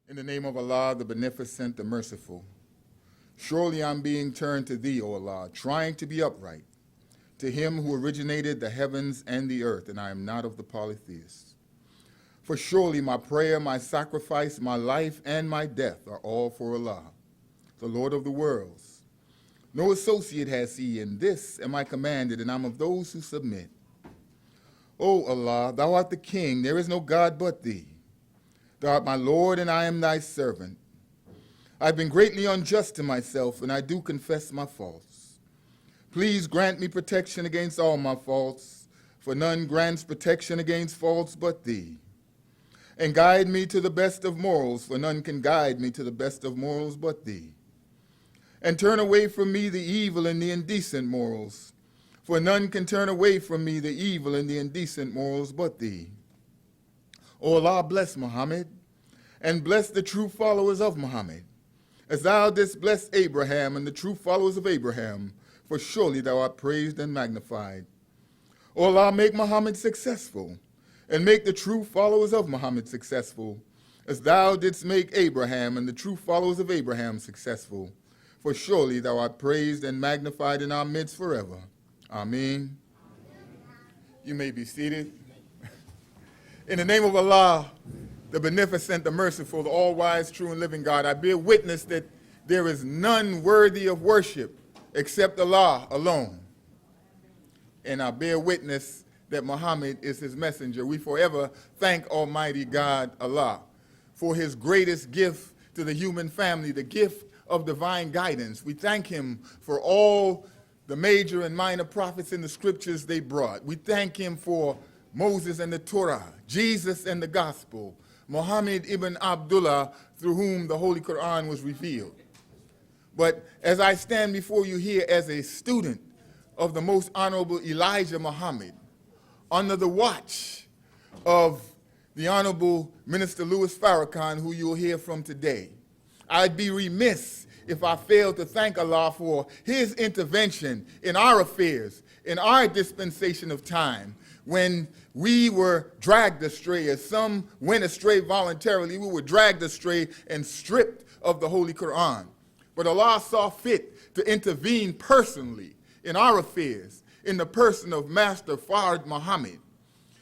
In the name of Allah, the Beneficent, the Merciful. Surely I'm being turned to Thee, O Allah, trying to be upright, to Him who originated the heavens and the earth, and I am not of the polytheists. For surely my prayer, my sacrifice, my life, and my death are all for Allah, the Lord of the worlds. No associate has He, in this am I commanded, and I'm of those who submit. O Allah, Thou art the King, there is no God but Thee. Thou art my Lord, and I am Thy servant. I've been greatly unjust to myself, and I do confess my faults. Please grant me protection against all my faults, for none grants protection against faults but Thee. And guide me to the best of morals, for none can guide me to the best of morals but Thee. And turn away from me the evil and the indecent morals, for none can turn away from me the evil and the indecent morals but Thee. O Allah, bless Muhammad, and bless the true followers of Muhammad, as Thou didst bless Abraham and the true followers of Abraham, for surely Thou art praised and magnified. O Allah, make Muhammad successful, and make the true followers of Muhammad successful, as Thou didst make Abraham and the true followers of Abraham successful, for surely Thou art praised and magnified in our midst forever. Amen. You may be seated. In the name of Allah, the Beneficent, the Merciful, the all-wise, true, and living God, I bear witness that there is none worthy of worship except Allah alone. And I bear witness that Muhammad is His messenger. We forever thank Almighty God, Allah, for His greatest gift to the human family, the gift of divine guidance. We thank Him for all the major and minor prophets in the scriptures they brought. We thank Him for Moses and the Torah, Jesus and the gospel, Muhammad ibn Abdullah, through whom the Holy Quran was revealed. But as I stand before you here as a student of the Most Honorable Elijah Muhammad, under the watch of the Honorable Minister Louis Farrakhan, who you'll hear from today, I'd be remiss if I failed to thank Allah for His intervention in our affairs, in our dispensation of time, when we were dragged astray, as some went astray voluntarily, we were dragged astray and stripped of the Holy Quran. But Allah saw fit to intervene personally in our affairs, in the person of Master Fard Muhammad,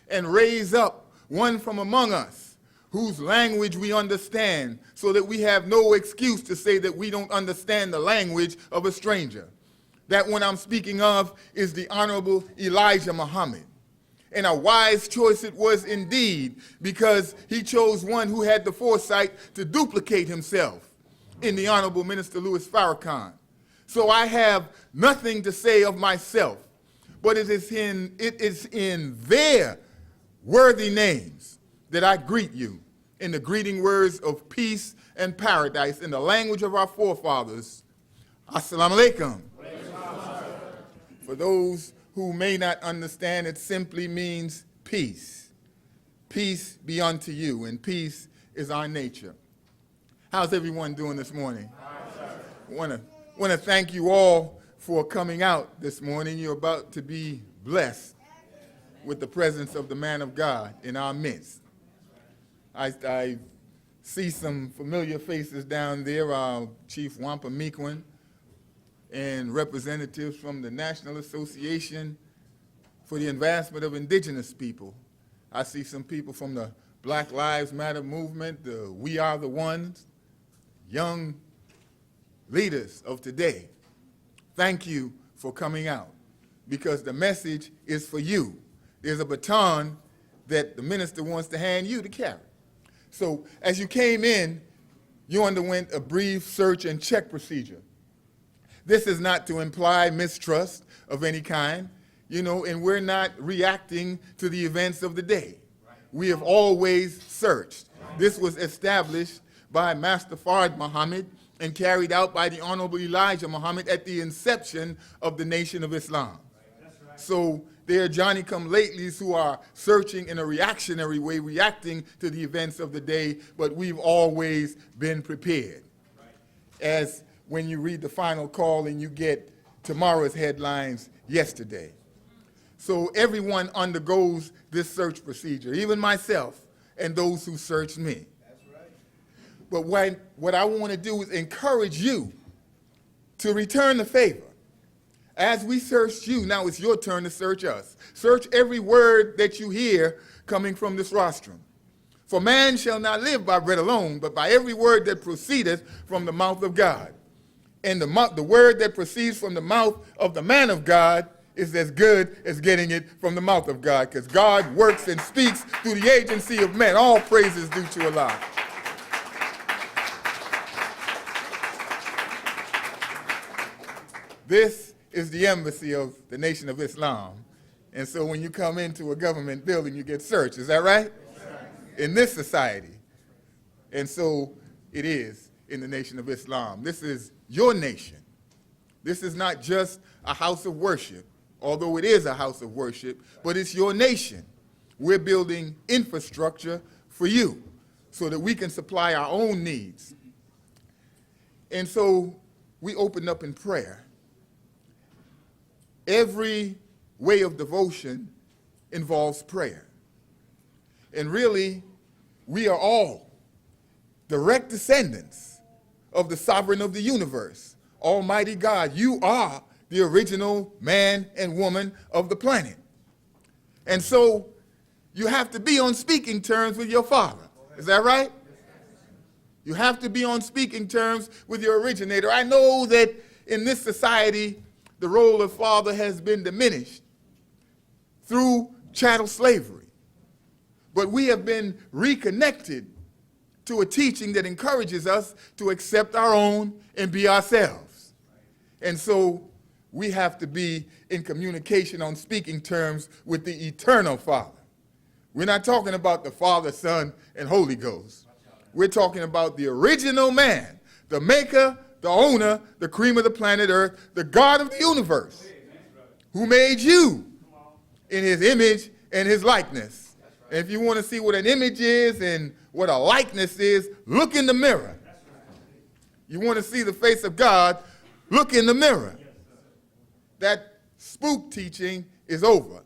and raise up one from among us whose language we understand, so that we have no excuse to say that we don't understand the language of a stranger. That one I'm speaking of is the Honorable Elijah Muhammad. And a wise choice it was indeed, because he chose one who had the foresight to duplicate himself in the Honorable Minister Louis Farrakhan. So I have nothing to say of myself, but it is in their worthy names that I greet you in the greeting words of peace and paradise in the language of our forefathers. Assalamu alaikum. For those who may not understand, it simply means peace. Peace be unto you, and peace is our nature. How's everyone doing this morning? I want to thank you all for coming out this morning. You're about to be blessed with the presence of the man of God in our midst. I see some familiar faces down there, Chief Wampa Mequin, and representatives from the National Association for the Advancement of Indigenous People. I see some people from the Black Lives Matter movement, the We Are the Ones, young leaders of today. Thank you for coming out, because the message is for you. There's a baton that the minister wants to hand you to carry. So as you came in, you underwent a brief search and check procedure. This is not to imply mistrust of any kind, and we're not reacting to the events of the day. We have always searched. This was established by Master Fard Muhammad and carried out by the Honorable Elijah Muhammad at the inception of the Nation of Islam. So there are Johnny-come-latelys who are searching in a reactionary way, reacting to the events of the day, but we've always been prepared. As when you read the final call and you get tomorrow's headlines yesterday. So everyone undergoes this search procedure, even myself and those who searched me. That's right. But what I want to do is encourage you to return the favor. As we searched you, now it's your turn to search us. Search every word that you hear coming from this rostrum. For man shall not live by bread alone, but by every word that proceedeth from the mouth of God. And the word that proceeds from the mouth of the man of God is as good as getting it from the mouth of God, because God works and speaks through the agency of men. All praise is due to Allah. This is the embassy of the Nation of Islam. And so when you come into a government building, you get searched. Is that right? In this society. And so it is in the Nation of Islam. This is your nation. This is not just a house of worship, although it is a house of worship, but it's your nation. We're building infrastructure for you so that we can supply our own needs. And so we opened up in prayer. Every way of devotion involves prayer. And really, we are all direct descendants of the sovereign of the universe, Almighty God. You are the original man and woman of the planet. And so you have to be on speaking terms with your Father. Is that right? You have to be on speaking terms with your originator. I know that in this society, the role of father has been diminished through chattel slavery. But we have been reconnected to a teaching that encourages us to accept our own and be ourselves. And so we have to be in communication on speaking terms with the eternal Father. We're not talking about the Father, Son, and Holy Ghost. We're talking about the original man, the maker, the owner, the cream of the planet Earth, the God of the universe, who made you in his image and his likeness. And if you want to see what an image is and what a likeness is, look in the mirror. You want to see the face of God, look in the mirror. That spook teaching is over.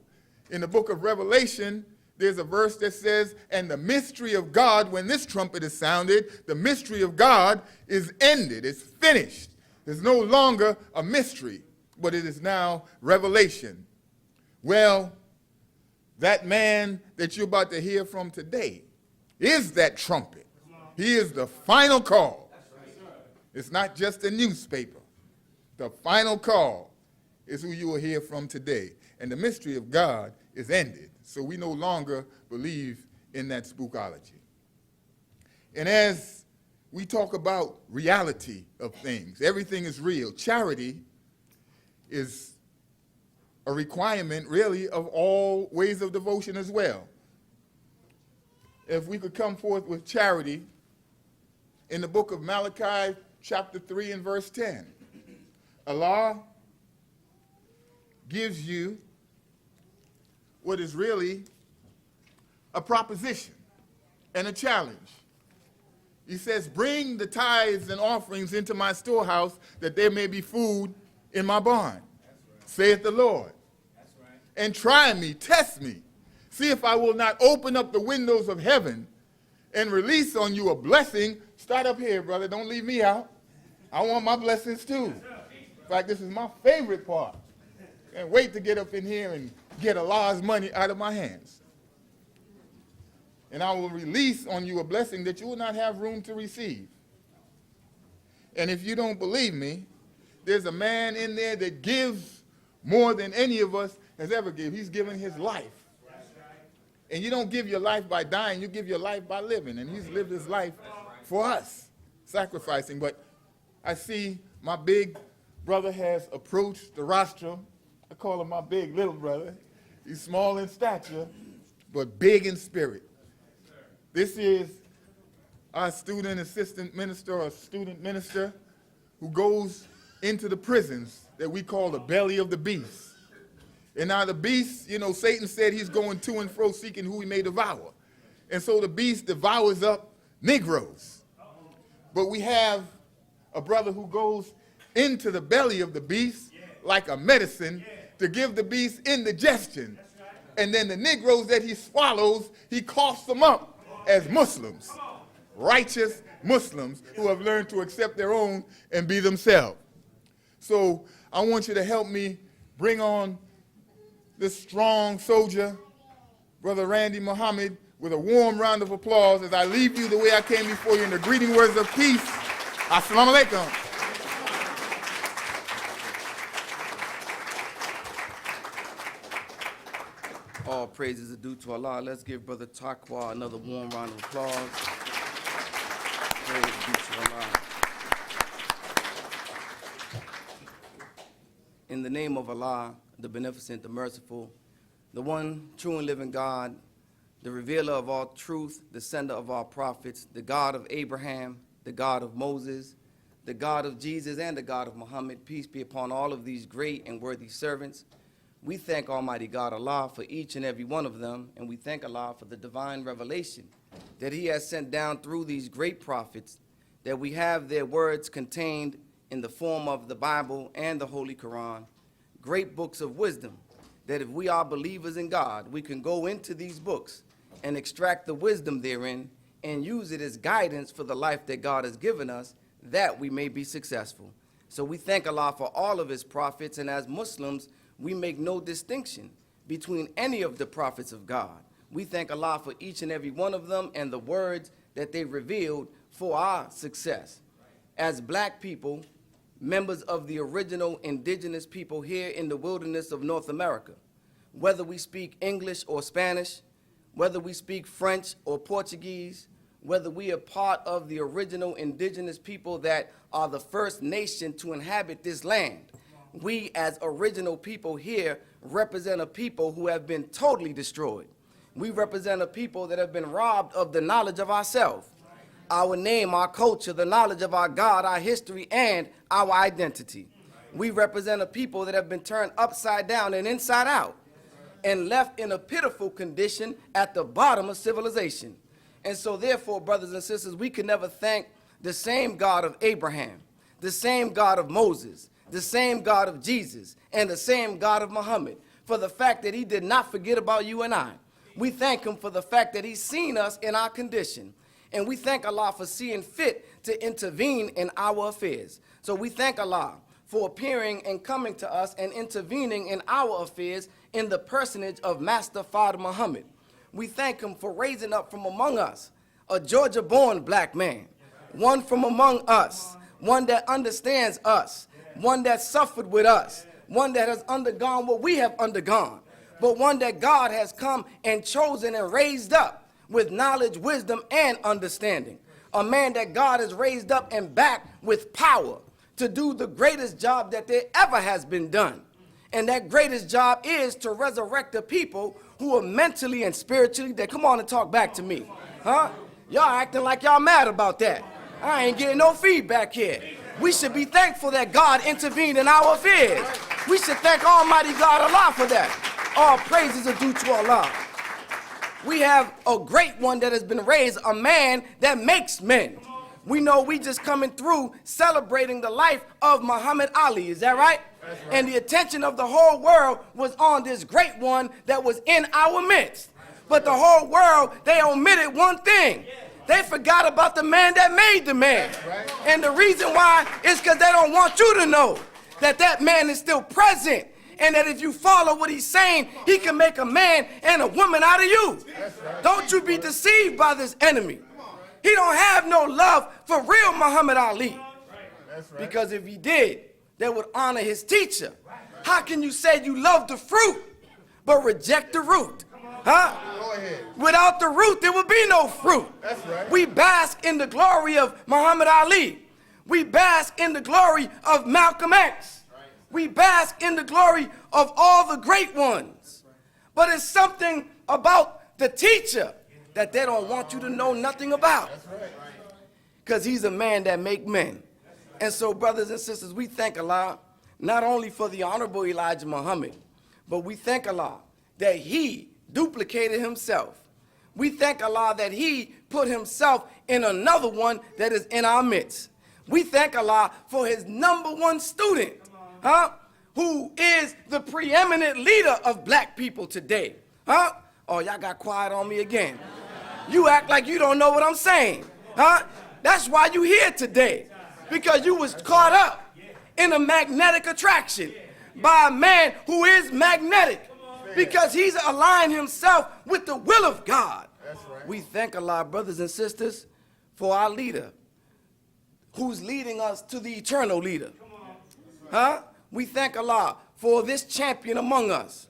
In the book of Revelation, there's a verse that says, and the mystery of God, when this trumpet is sounded, the mystery of God is ended. It's finished. There's no longer a mystery, but it is now revelation. Well, that man that you're about to hear from today is that trumpet. He is the final call. It's not just a newspaper. The final call is who you will hear from today. And the mystery of God is ended. So we no longer believe in that spookology. And as we talk about reality of things, everything is real. Charity is a requirement, really, of all ways of devotion as well. If we could come forth with charity in the book of Malachi, chapter 3 and verse 10. Allah gives you what is really a proposition and a challenge. He says, bring the tithes and offerings into my storehouse, that there may be food in my barn, saith the Lord. And try me, test me, see if I will not open up the windows of heaven and release on you a blessing. Start up here, brother. Don't leave me out. I want my blessings too. In fact, this is my favorite part. Can't wait to get up in here and get Allah's money out of my hands. And I will release on you a blessing that you will not have room to receive. And if you don't believe me, there's a man in there that gives more than any of us has ever given. He's given his life. And you don't give your life by dying, you give your life by living. And he's lived his life for us, sacrificing. But I see my big brother has approached the rostrum. I call him my big little brother. He's small in stature, but big in spirit. This is our student assistant minister or student minister who goes into the prisons that we call the belly of the beast. And now the beast, Satan said he's going to and fro seeking who he may devour. And so the beast devours up Negroes. But we have a brother who goes into the belly of the beast like a medicine to give the beast indigestion. And then the Negroes that he swallows, he coughs them up as Muslims. righteous Muslims who have learned to accept their own and be themselves. So I want you to help me bring on this strong soldier, Brother Randy Muhammad, with a warm round of applause as I leave you the way I came before you in the greeting words of peace. Assalamu alaikum. All praises are due to Allah. Let's give Brother Taqwa another warm round of applause. Praise is due to Allah. In the name of Allah, the Beneficent, the Merciful, the one true and living God, the revealer of all truth, the sender of all prophets, the God of Abraham, the God of Moses, the God of Jesus, and the God of Muhammad, peace be upon all of these great and worthy servants. We thank Almighty God Allah for each and every one of them, and we thank Allah for the divine revelation that He has sent down through these great prophets, that we have their words contained in the form of the Bible and the Holy Quran, great books of wisdom, that if we are believers in God, we can go into these books and extract the wisdom therein and use it as guidance for the life that God has given us, that we may be successful. So we thank Allah for all of His prophets, and as Muslims, we make no distinction between any of the prophets of God. We thank Allah for each and every one of them and the words that they revealed for our success. As black people, members of the original indigenous people here in the wilderness of North America, whether we speak English or Spanish, whether we speak French or Portuguese, whether we are part of the original indigenous people that are the first nation to inhabit this land, we as original people here represent a people who have been totally destroyed. We represent a people that have been robbed of the knowledge of ourselves, our name, our culture, the knowledge of our God, our history, and our identity. We represent a people that have been turned upside down and inside out and left in a pitiful condition at the bottom of civilization. And so therefore, brothers and sisters, we can never thank the same God of Abraham, the same God of Moses, the same God of Jesus, and the same God of Muhammad for the fact that He did not forget about you and I. We thank Him for the fact that He's seen us in our condition. And we thank Allah for seeing fit to intervene in our affairs. So we thank Allah for appearing and coming to us and intervening in our affairs in the personage of Master Father Muhammad. We thank Him for raising up from among us a Georgia-born black man, one from among us, one that understands us, one that suffered with us, one that has undergone what we have undergone, but one that God has come and chosen and raised up with knowledge, wisdom, and understanding. A man that God has raised up and backed with power to do the greatest job that there ever has been done. And that greatest job is to resurrect the people who are mentally and spiritually dead. Come on and talk back to me. Huh? Y'all acting like y'all mad about that. I ain't getting no feedback here. We should be thankful that God intervened in our affairs. We should thank Almighty God Allah for that. All praises are due to Allah. We have a great one that has been raised, a man that makes men. We know we just coming through celebrating the life of Muhammad Ali, is that right? Right. And the attention of the whole world was on this great one that was in our midst. But the whole world, they omitted one thing. They forgot about the man that made the man. And the reason why is because they don't want you to know that that man is still present, and that if you follow what he's saying, he can make a man and a woman out of you. Don't you be deceived by this enemy. He don't have no love for real Muhammad Ali. Because if he did, they would honor his teacher. How can you say you love the fruit but reject the root? Huh? Without the root, there would be no fruit. That's right. We bask in the glory of Muhammad Ali. We bask in the glory of Malcolm X. We bask in the glory of all the great ones. But it's something about the teacher that they don't want you to know nothing about. Because he's a man that make men. And so, brothers and sisters, we thank Allah not only for the Honorable Elijah Muhammad, but we thank Allah that he duplicated himself. We thank Allah that he put himself in another one that is in our midst. We thank Allah for his #1 student, who is the preeminent leader of black people today. Oh, y'all got quiet on me again. You act like you don't know what I'm saying. Huh? That's why you here today. Because you was caught up in a magnetic attraction by a man who is magnetic. Because he's aligned himself with the will of God. We thank Allah, brothers and sisters, for our leader, who's leading us to the eternal leader. Huh? We thank Allah for this champion among us,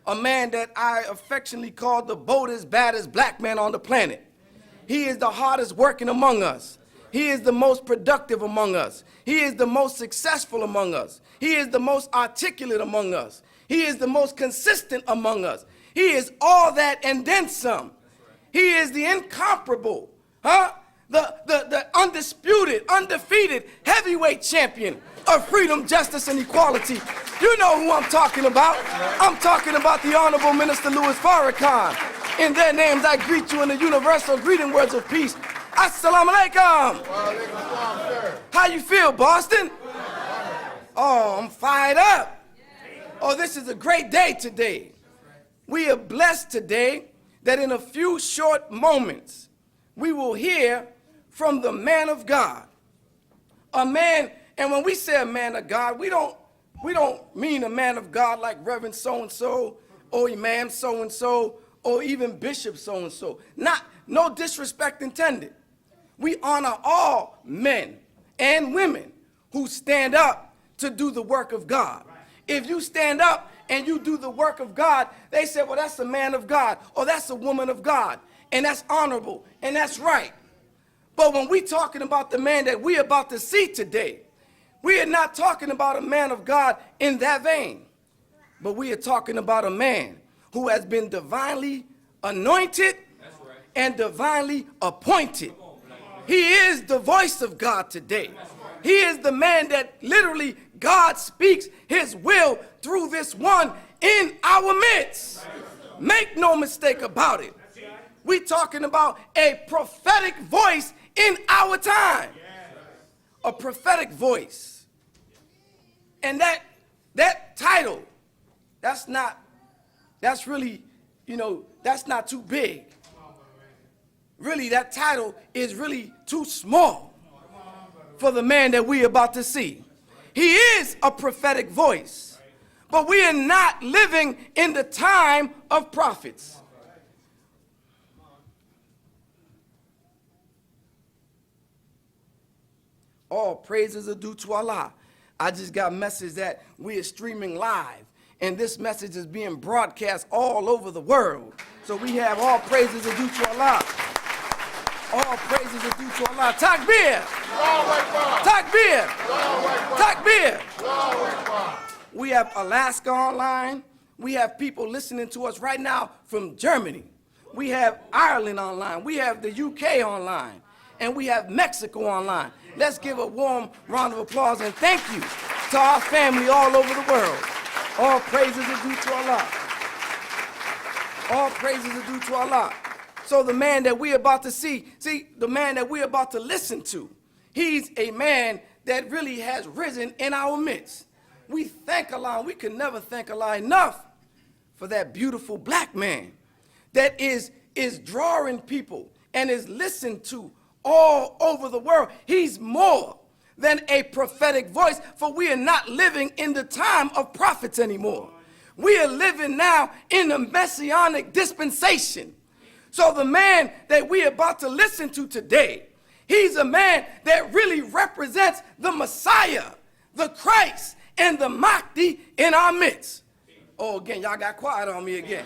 a man that I affectionately call the boldest, baddest black man on the planet. He is the hardest working among us. He is the most productive among us. He is the most successful among us. He is the most articulate among us. He is the most consistent among us. He is all that and then some. He is the incomparable, the undisputed, undefeated heavyweight champion of freedom, justice, and equality. You know who I'm talking about. I'm talking about the Honorable Minister Louis Farrakhan. In their names, I greet you in the universal greeting words of peace. Assalamu alaikum. How you feel, Boston? Oh, I'm fired up. Oh, this is a great day today. We are blessed today that in a few short moments, we will hear from the man of God. A man, and when we say a man of God, we don't mean a man of God like Reverend so-and-so, or Imam so-and-so, or even Bishop so-and-so. No disrespect intended. We honor all men and women who stand up to do the work of God. If you stand up and you do the work of God, they say, well, that's a man of God, or that's a woman of God, and that's honorable, and that's right. But when we're talking about the man that we're about to see today, we are not talking about a man of God in that vein, but we are talking about a man who has been divinely anointed and divinely appointed. He is the voice of God today. He is the man that literally God speaks his will through this one in our midst. Make no mistake about it. We're talking about a prophetic voice in our time. A prophetic voice. And that title, that's really, that's not too big. Really, that title is really too small for the man that we're about to see. He is a prophetic voice, but we are not living in the time of prophets. All praises are due to Allah. I just got a message that we are streaming live, and this message is being broadcast all over the world. So we have all praises are due to Allah. All praises are due to Allah. Takbir! Takbir! Takbir! We have Alaska online. We have people listening to us right now from Germany. We have Ireland online. We have the UK online. And we have Mexico online. Let's give a warm round of applause and thank you to our family all over the world. All praises are due to Allah. All praises are due to Allah. So the man that we're about to see, the man that we're about to listen to, he's a man that really has risen in our midst. We thank Allah, and we can never thank Allah enough for that beautiful black man that is drawing people and is listened to all over the world. He's more than a prophetic voice, for we are not living in the time of prophets anymore. We are living now in the messianic dispensation. So the man that we're about to listen to today, he's a man that really represents the Messiah, the Christ, and the Mahdi in our midst. Oh, again, y'all got quiet on me again.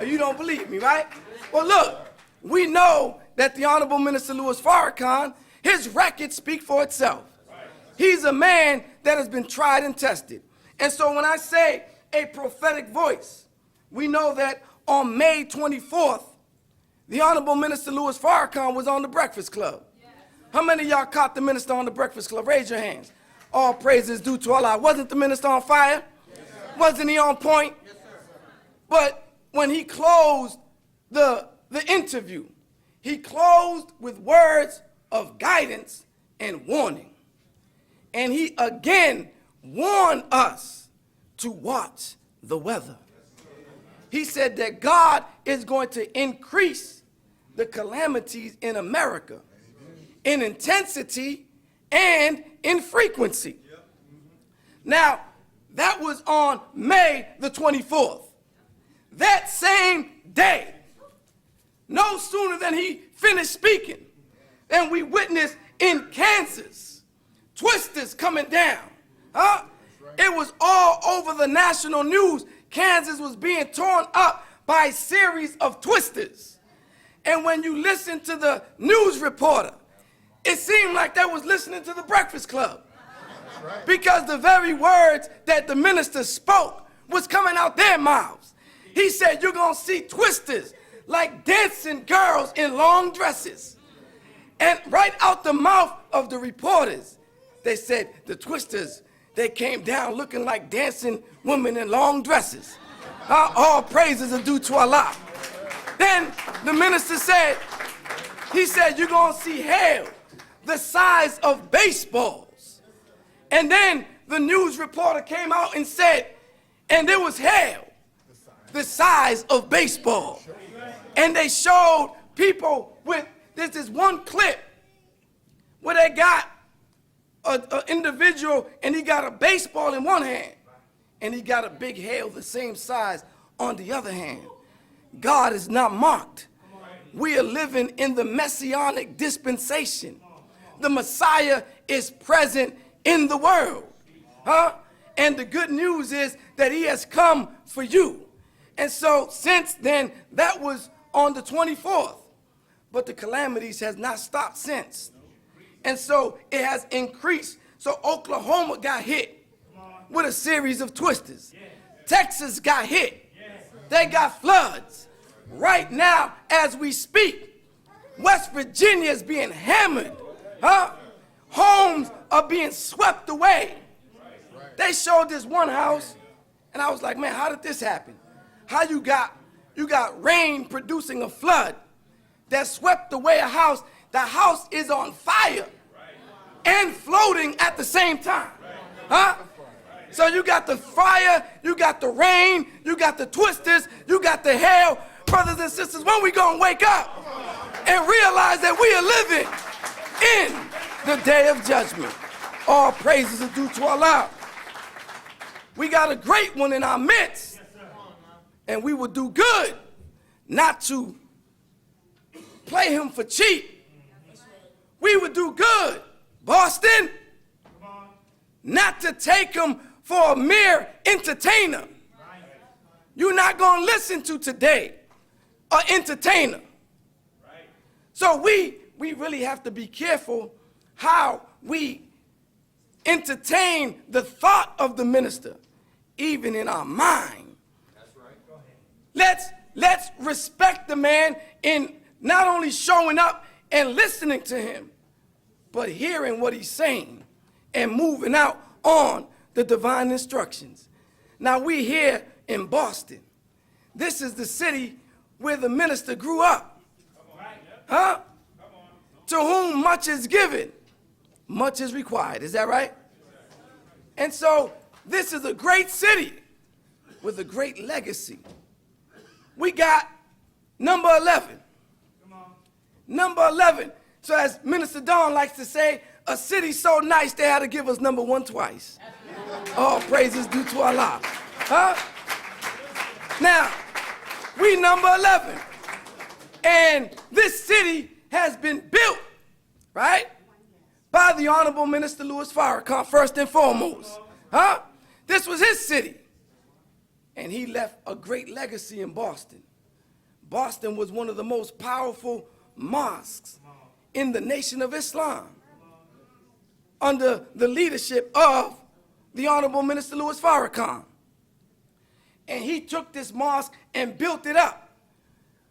You don't believe me, right? Well, look, we know that the Honorable Minister Louis Farrakhan, his record speaks for itself. He's a man that has been tried and tested. And so when I say a prophetic voice, we know that on May 24th, the Honorable Minister Louis Farrakhan was on the Breakfast Club. How many of y'all caught the minister on the Breakfast Club? Raise your hands. All praises due to Allah. Wasn't the minister on fire? Yes, wasn't he on point? Yes, but when he closed the interview, he closed with words of guidance and warning. And he again warned us to watch the weather. He said that God is going to increase the calamities in America. in intensity and in frequency. Now, that was on May the 24th. That same day, no sooner than he finished speaking, and we witnessed in Kansas, twisters coming down. It was all over the national news. Kansas was being torn up by a series of twisters. And when you listen to the news reporter, it seemed like they was listening to the Breakfast Club. Because the very words that the minister spoke was coming out their mouths. He said, you're going to see twisters like dancing girls in long dresses. And right out the mouth of the reporters, they said the twisters, they came down looking like dancing women in long dresses. All praises are due to Allah. Then the minister said, he said, you're going to see hail the size of baseballs. And then the news reporter came out and said, and there was hail the size of baseball. And they showed people with, there's this one clip where they got an individual and he got a baseball in one hand and he got a big hail the same size on the other hand. God is not mocked. We are living in the messianic dispensation. The Messiah is present in the world. And the good news is that he has come for you. And so since then, that was on the 24th. But the calamities has not stopped since. And so it has increased. So Oklahoma got hit with a series of twisters. Texas got hit. They got floods. Right now, as we speak, West Virginia is being hammered. Homes are being swept away. They showed this one house, and I was like, man, how did this happen? How you got rain producing a flood that swept away a house. The house is on fire and floating at the same time. So you got the fire, you got the rain, you got the twisters, you got the hail. Brothers and sisters, when we gonna wake up and realize that we are living in the day of judgment? All praises are due to Allah. We got a great one in our midst, and we will do good not to play him for cheap. We would do good, Boston, not to take him for a mere entertainer. You're not going to listen to today an entertainer. So we really have to be careful how we entertain the thought of the minister, even in our mind. That's right. Go ahead. Let's respect the man in not only showing up and listening to him, but hearing what he's saying and moving out on the divine instructions. Now we here in Boston. This is the city where the minister grew up. To whom much is given, much is required. Is that right? And so this is a great city with a great legacy. We got number 11. Number 11. So as Minister Don likes to say, a city so nice they had to give us number 1 twice. All praises due to Allah. Now, we number 11. And this city has been built, right, by the Honorable Minister Louis Farrakhan, first and foremost. This was his city. And he left a great legacy in Boston. Boston was one of the most powerful mosques in the Nation of Islam under the leadership of the Honorable Minister Louis Farrakhan. And he took this mosque and built it up.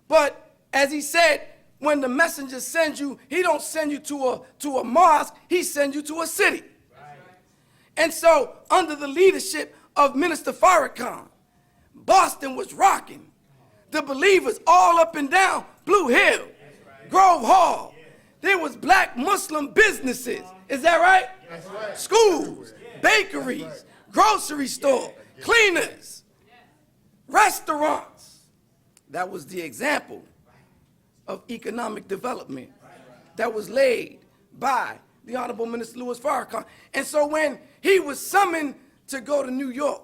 But as he said, when the messenger sends you, he don't send you to a mosque, he sends you to a city. Right. And so under the leadership of Minister Farrkhan, Boston was rocking. The believers all up and down Blue Hill, right. Grove Hall. Yeah. There was black Muslim businesses. Is that right? That's right. Schools, bakeries, right. Grocery store, cleaners, restaurants. That was the example of economic development that was laid by the Honorable Minister Louis Farrakhan. And so when he was summoned to go to New York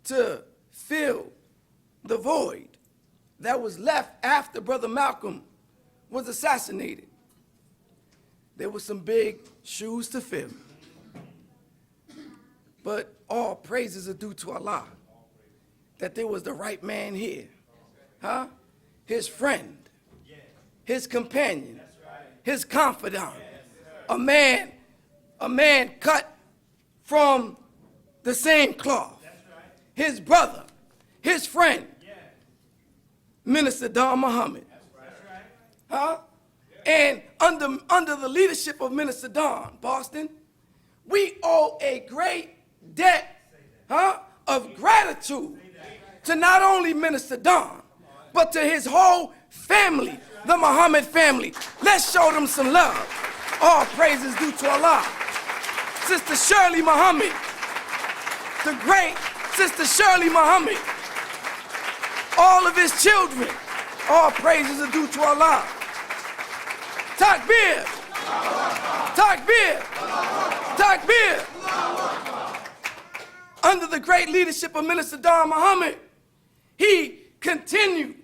to fill the void that was left after Brother Malcolm was assassinated, there were some big shoes to fill. But all praises are due to Allah, that there was the right man here. Huh? His friend, his companion, his confidant, a man cut from the same cloth, his brother, his friend, Minister Don Muhammad. Huh? And under the leadership of Minister Don, Boston, we owe a great debt, of gratitude to not only Minister Don, but to his whole family, the Muhammad family. Let's show them some love. All praises due to Allah. Sister Shirley Muhammad, the great Sister Shirley Muhammad, all of his children, all praises are due to Allah. Takbir! Takbir! Takbir! Under the great leadership of Minister Don Muhammad, he continued.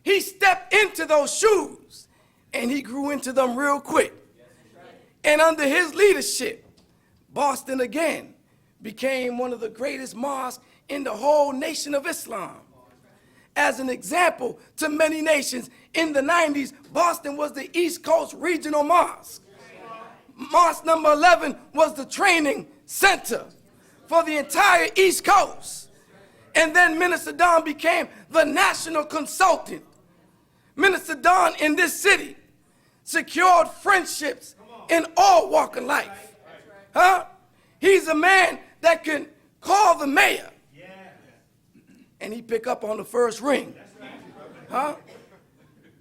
He stepped into those shoes and he grew into them real quick. And under his leadership, Boston again became one of the greatest mosques in the whole nation of Islam. As an example to many nations, in the 90s, Boston was the East Coast Regional Mosque. Mosque number 11 was the training center for the entire East Coast. And then Minister Don became the national consultant. Minister Don in this city secured friendships in all walks of life. Huh? He's a man that can call the mayor and he pick up on the first ring. Huh?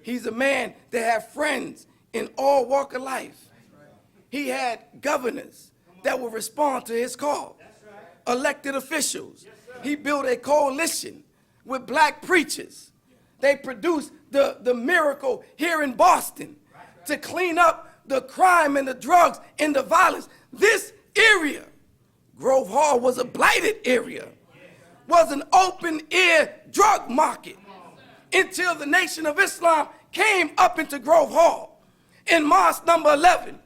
He's a man that had friends in all walks of life. He had governors that would respond to his call. Elected officials. He built a coalition with black preachers. They produced the miracle here in Boston to clean up the crime and the drugs and the violence. This area, Grove Hall, was a blighted area, was an open-air drug market until the Nation of Islam came up into Grove Hall in Mosque number 11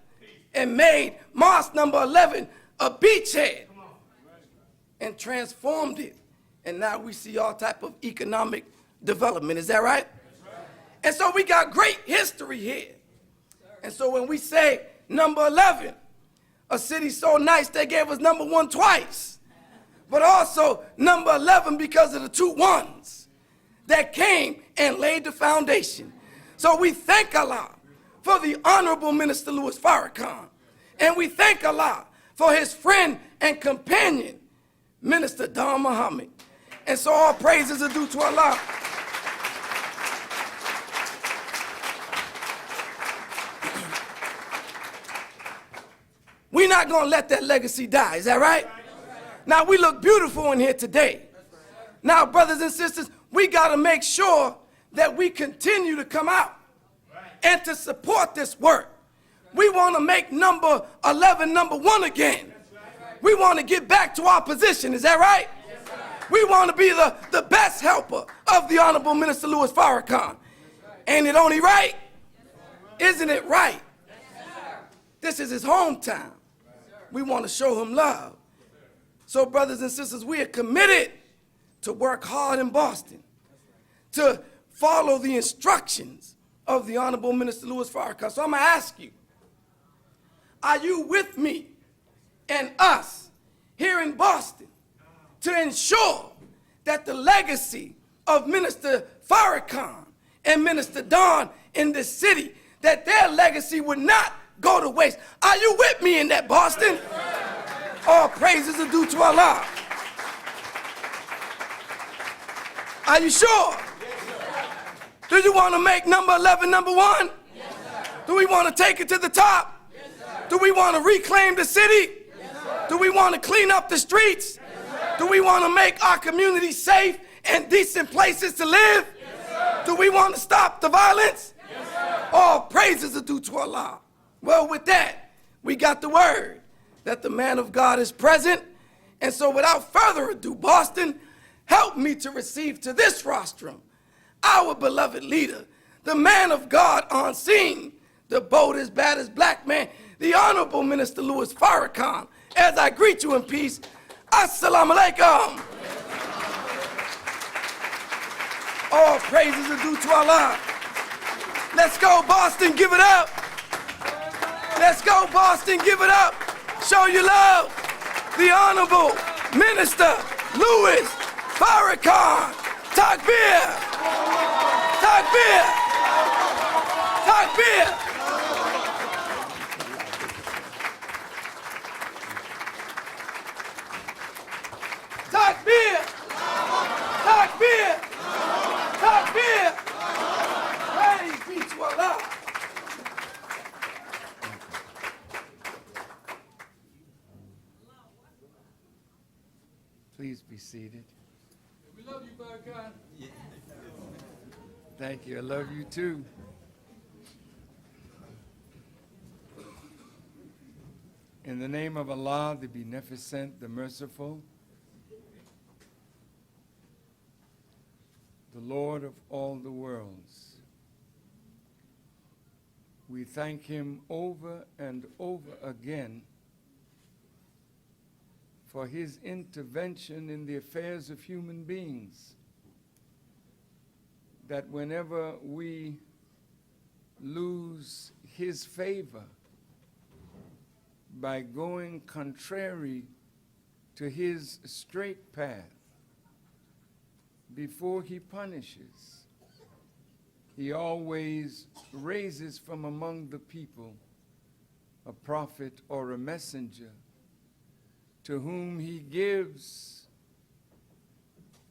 and made Mosque number 11 a beachhead and transformed it. And now we see all type of economic development. Is that right? And so we got great history here. And so when we say number 11, a city so nice they gave us number 1 twice, but also number 11 because of the 2 ones that came and laid the foundation. So we thank Allah for the Honorable Minister Louis Farrakhan, and we thank Allah for his friend and companion, Minister Don Muhammad. And so all praises are due to Allah. We're not going to let that legacy die. Is that right? Now, we look beautiful in here today. Now, brothers and sisters, we got to make sure that we continue to come out and to support this work. We want to make number 11 number 1 again. We want to get back to our position. Is that right? We want to be the best helper of the Honorable Minister Louis Farrakhan. Ain't it only right? Isn't it right? This is his hometown. We want to show him love. So, brothers and sisters, we are committed to work hard in Boston, to follow the instructions of the Honorable Minister Louis Farrakhan. So I'm going to ask you, are you with me and us here in Boston to ensure that the legacy of Minister Farrakhan and Minister Don in this city, that their legacy would not go to waste? Are you with me in that, Boston? All praises are due to Allah. Are you sure? Do you want to make number 11 number 1? Do we want to take it to the top? Do we want to reclaim the city? Do we want to clean up the streets? Do we want to make our community safe and decent places to live? Do we want to stop the violence? All praises are due to Allah. Well, with that, we got the word that the man of God is present. And so without further ado, Boston, help me to receive to this rostrum our beloved leader, the man of God on scene, the boldest, baddest black man, the Honorable Minister Louis Farrakhan. As I greet you in peace, Assalamu alaikum. All praises are due to Allah. Let's go, Boston, give it up. Let's go, Boston, give it up. Show your love. The Honorable Minister Louis Farrakhan. Takbir. Takbir. Takbir. Takbir. Takbir. Takbir. Praise be to Allah. Please be seated. We love you, Farrkhan. Thank you. I love you too. In the name of Allah, the Beneficent, the Merciful, the Lord of all the worlds, we thank Him over and over again for His intervention in the affairs of human beings, that whenever we lose His favor by going contrary to His straight path, before He punishes, He always raises from among the people a prophet or a messenger to whom He gives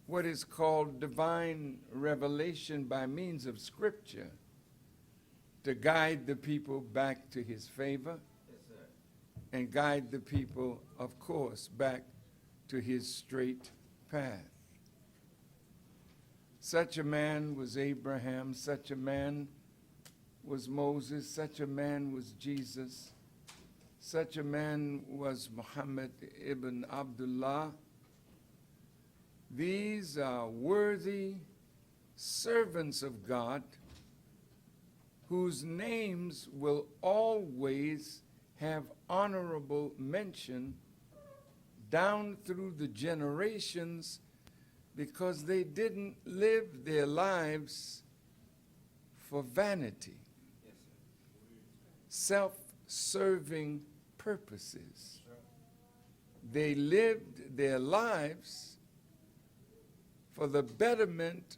what is called divine revelation by means of Scripture to guide the people back to His favor. Yes, sir. And guide the people, of course, back to His straight path. Such a man was Abraham, such a man was Moses, such a man was Jesus. Such a man was Muhammad ibn Abdullah. These are worthy servants of God whose names will always have honorable mention down through the generations, because they didn't live their lives for vanity, self-serving purposes. They lived their lives for the betterment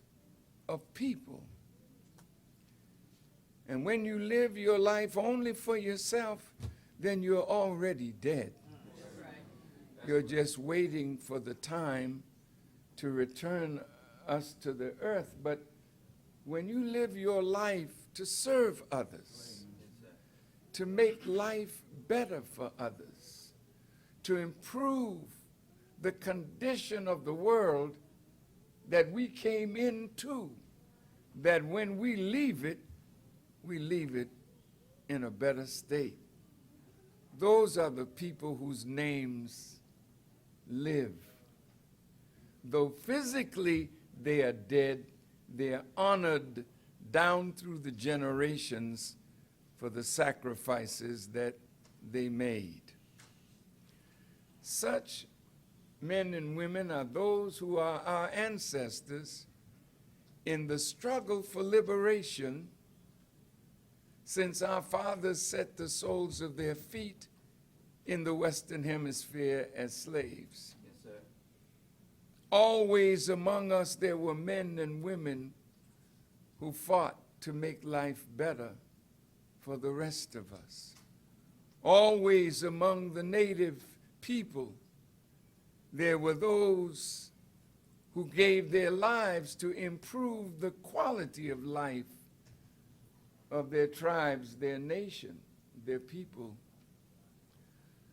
of people. And when you live your life only for yourself, then you're already dead. You're just waiting for the time to return us to the earth. But when you live your life to serve others, to make life better for others, to improve the condition of the world that we came into, that when we leave it in a better state. Those are the people whose names live. Though physically they are dead, they are honored down through the generations for the sacrifices that they made. Such men and women are those who are our ancestors in the struggle for liberation, since our fathers set the soles of their feet in the Western Hemisphere as slaves. Yes, sir. Always among us there were men and women who fought to make life better for the rest of us. Always among the native people there were those who gave their lives to improve the quality of life of their tribes, their nation, their people.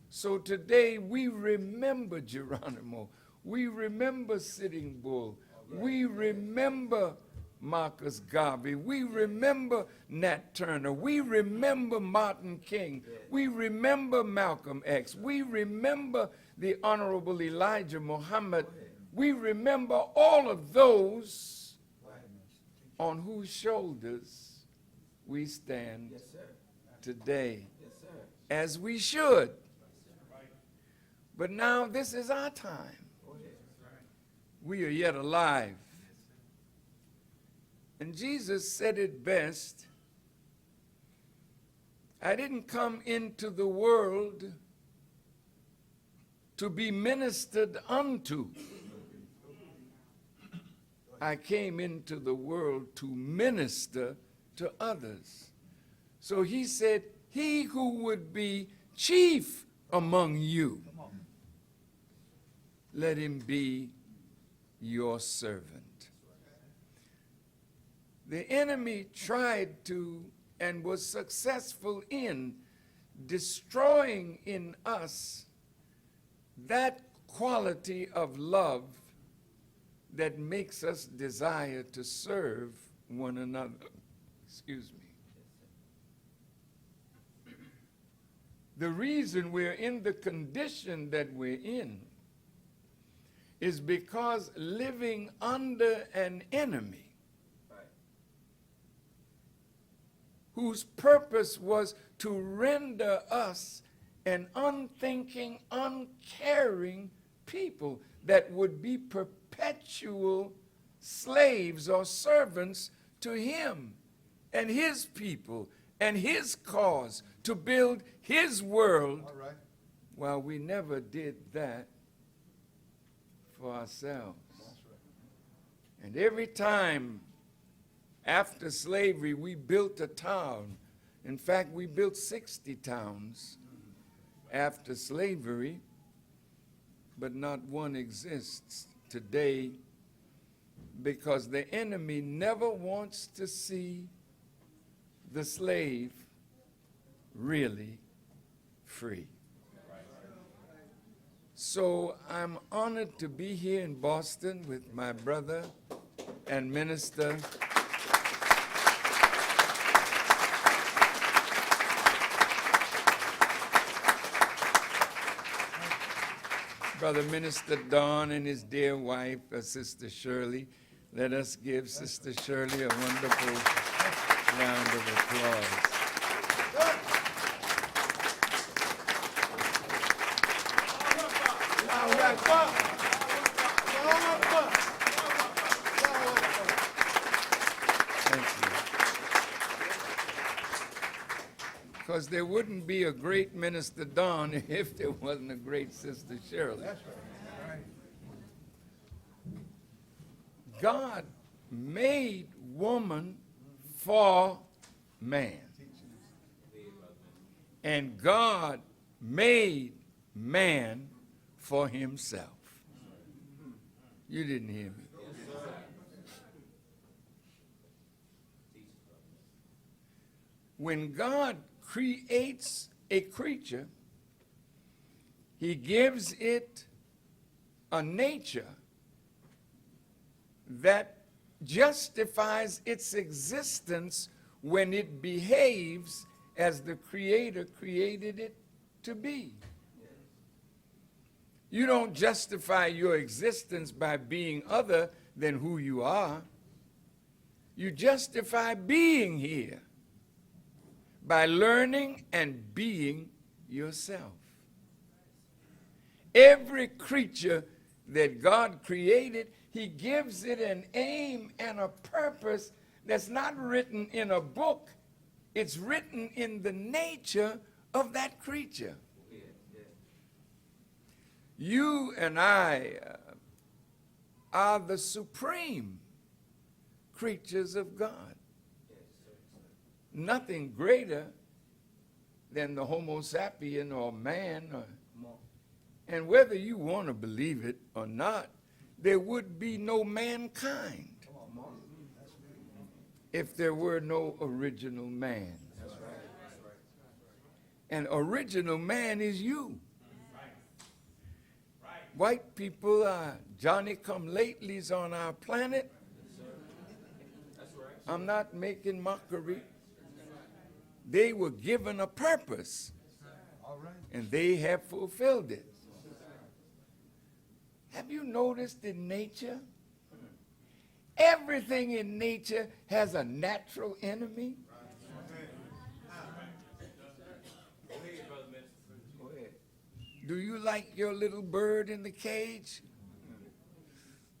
So today we remember Geronimo. We remember Sitting Bull. We remember Marcus Garvey. We remember Nat Turner. We remember Martin King. We remember Malcolm X. We remember the Honorable Elijah Muhammad. We remember all of those on whose shoulders we stand today, as we should. But now this is our time. We are yet alive. And Jesus said it best. I didn't come into the world to be ministered unto. I came into the world to minister to others. So he said, he who would be chief among you, let him be your servant. The enemy tried to and was successful in destroying in us that quality of love that makes us desire to serve one another. Excuse me. The reason we're in the condition that we're in is because living under an enemy whose purpose was to render us an unthinking, uncaring people that would be perpetual slaves or servants to him and his people and his cause, to build his world. All right. Well, we never did that for ourselves. And every time after slavery, we built a town. In fact, we built 60 towns after slavery, but not one exists today because the enemy never wants to see the slave really free. So I'm honored to be here in Boston with my brother and minister, Brother Minister Don, and his dear wife, Sister Shirley. Let us give Sister Shirley a wonderful round of applause. Thank you. Because there wouldn't be a great Minister Don if there wasn't a great Sister Shirley. God made woman for man. And God made man for himself. You didn't hear me. When God creates a creature, he gives it a nature that justifies its existence when it behaves as the Creator created it to be. You don't justify your existence by being other than who you are. You justify being here by learning and being yourself. Every creature that God created, he gives it an aim and a purpose that's not written in a book. It's written in the nature of that creature. You and I are the supreme creatures of God. Nothing greater than the Homo sapien or man. And whether you want to believe it or not, there would be no mankind if there were no original man. And original man is you. White people are Johnny-come-latelys on our planet, I'm not making mockery. They were given a purpose, and they have fulfilled it. Have you noticed in nature? Everything in nature has a natural enemy. Go ahead. Do you like your little bird in the cage?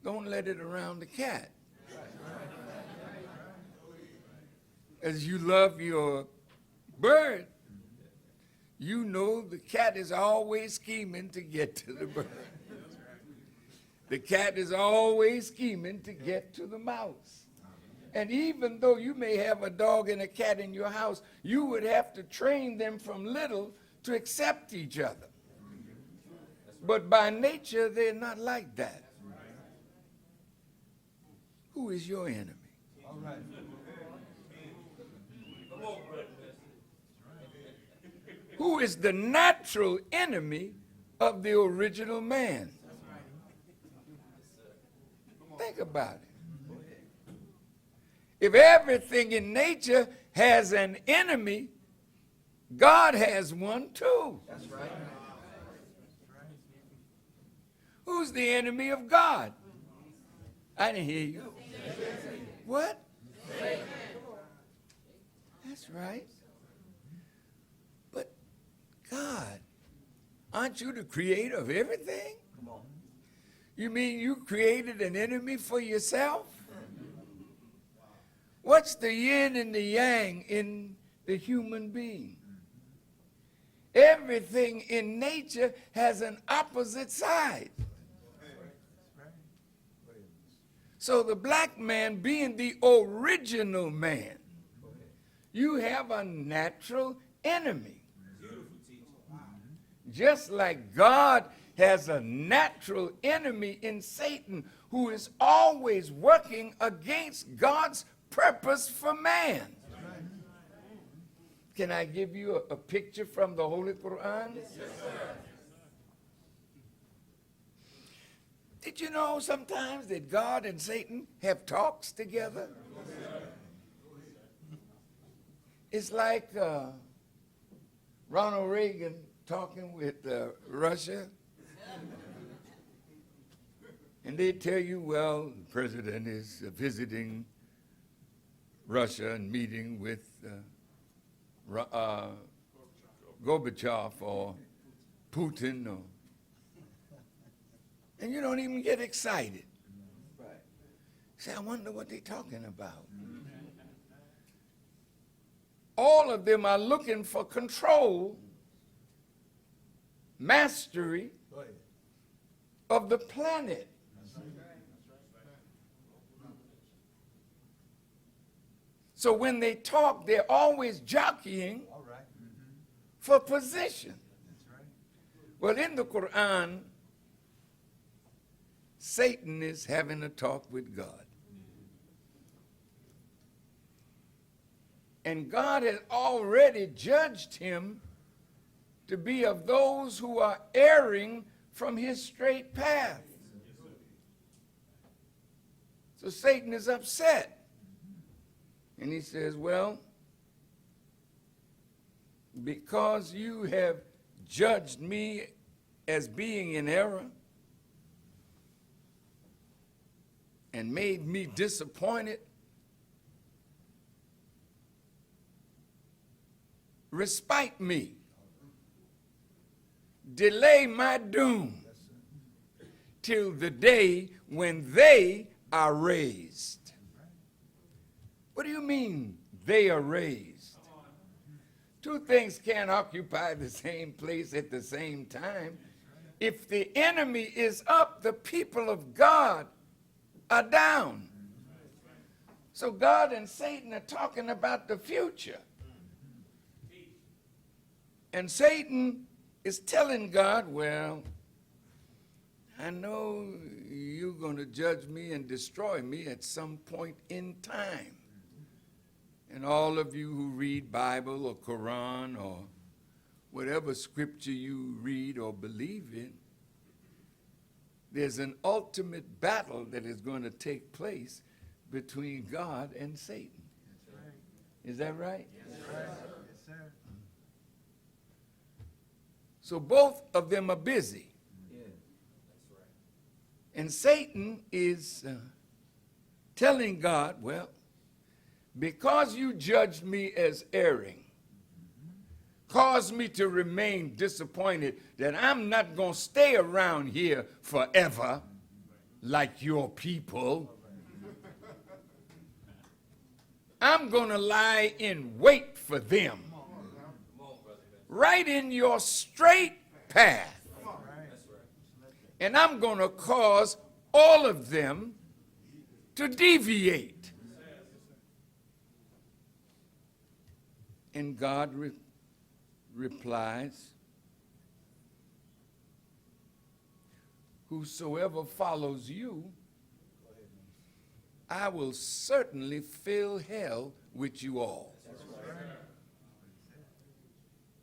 Don't let it around the cat. As you love your bird, you know the cat is always scheming to get to the bird. The cat is always scheming to get to the mouse. And even though you may have a dog and a cat in your house, you would have to train them from little to accept each other. But by nature, they're not like that. Who is your enemy? All right. Who is the natural enemy of the original man? Think about it. If everything in nature has an enemy, God has one too. That's right. Who's the enemy of God? I didn't hear you. What? That's right. But God, aren't you the creator of everything? Come on. You mean you created an enemy for yourself? What's the yin and the yang in the human being? Everything in nature has an opposite side. So the black man being the original man, you have a natural enemy. Just like God has a natural enemy in Satan who is always working against God's purpose for man. Can I give you a picture from the Holy Quran? Yes, sir. Did you know sometimes that God and Satan have talks together? It's like Ronald Reagan talking with Russia. And they tell you, well, the president is visiting Russia and meeting with Gorbachev or Putin, and you don't even get excited. Right. Say, I wonder what they're talking about. All of them are looking for control, mastery of the planet. So when they talk, they're always jockeying for position. Well, in the Quran, Satan is having a talk with God. And God has already judged him to be of those who are erring from his straight path. So Satan is upset. And he says, well, because you have judged me as being in error and made me disappointed, respite me, delay my doom till the day when they are raised. What do you mean they are raised? Two things can't occupy the same place at the same time. If the enemy is up, the people of God are down. So God and Satan are talking about the future. And Satan is telling God, well, I know you're going to judge me and destroy me at some point in time. And all of you who read Bible or Quran or whatever scripture you read or believe in, there's an ultimate battle that is going to take place between God and Satan. Is that right? Yes, sir. Yes, sir. So both of them are busy. And Satan is telling God, well, because you judged me as erring, caused me to remain disappointed that I'm not going to stay around here forever like your people. I'm going to lie in wait for them right in your straight path. And I'm going to cause all of them to deviate. And God replies, whosoever follows you, I will certainly fill hell with you all.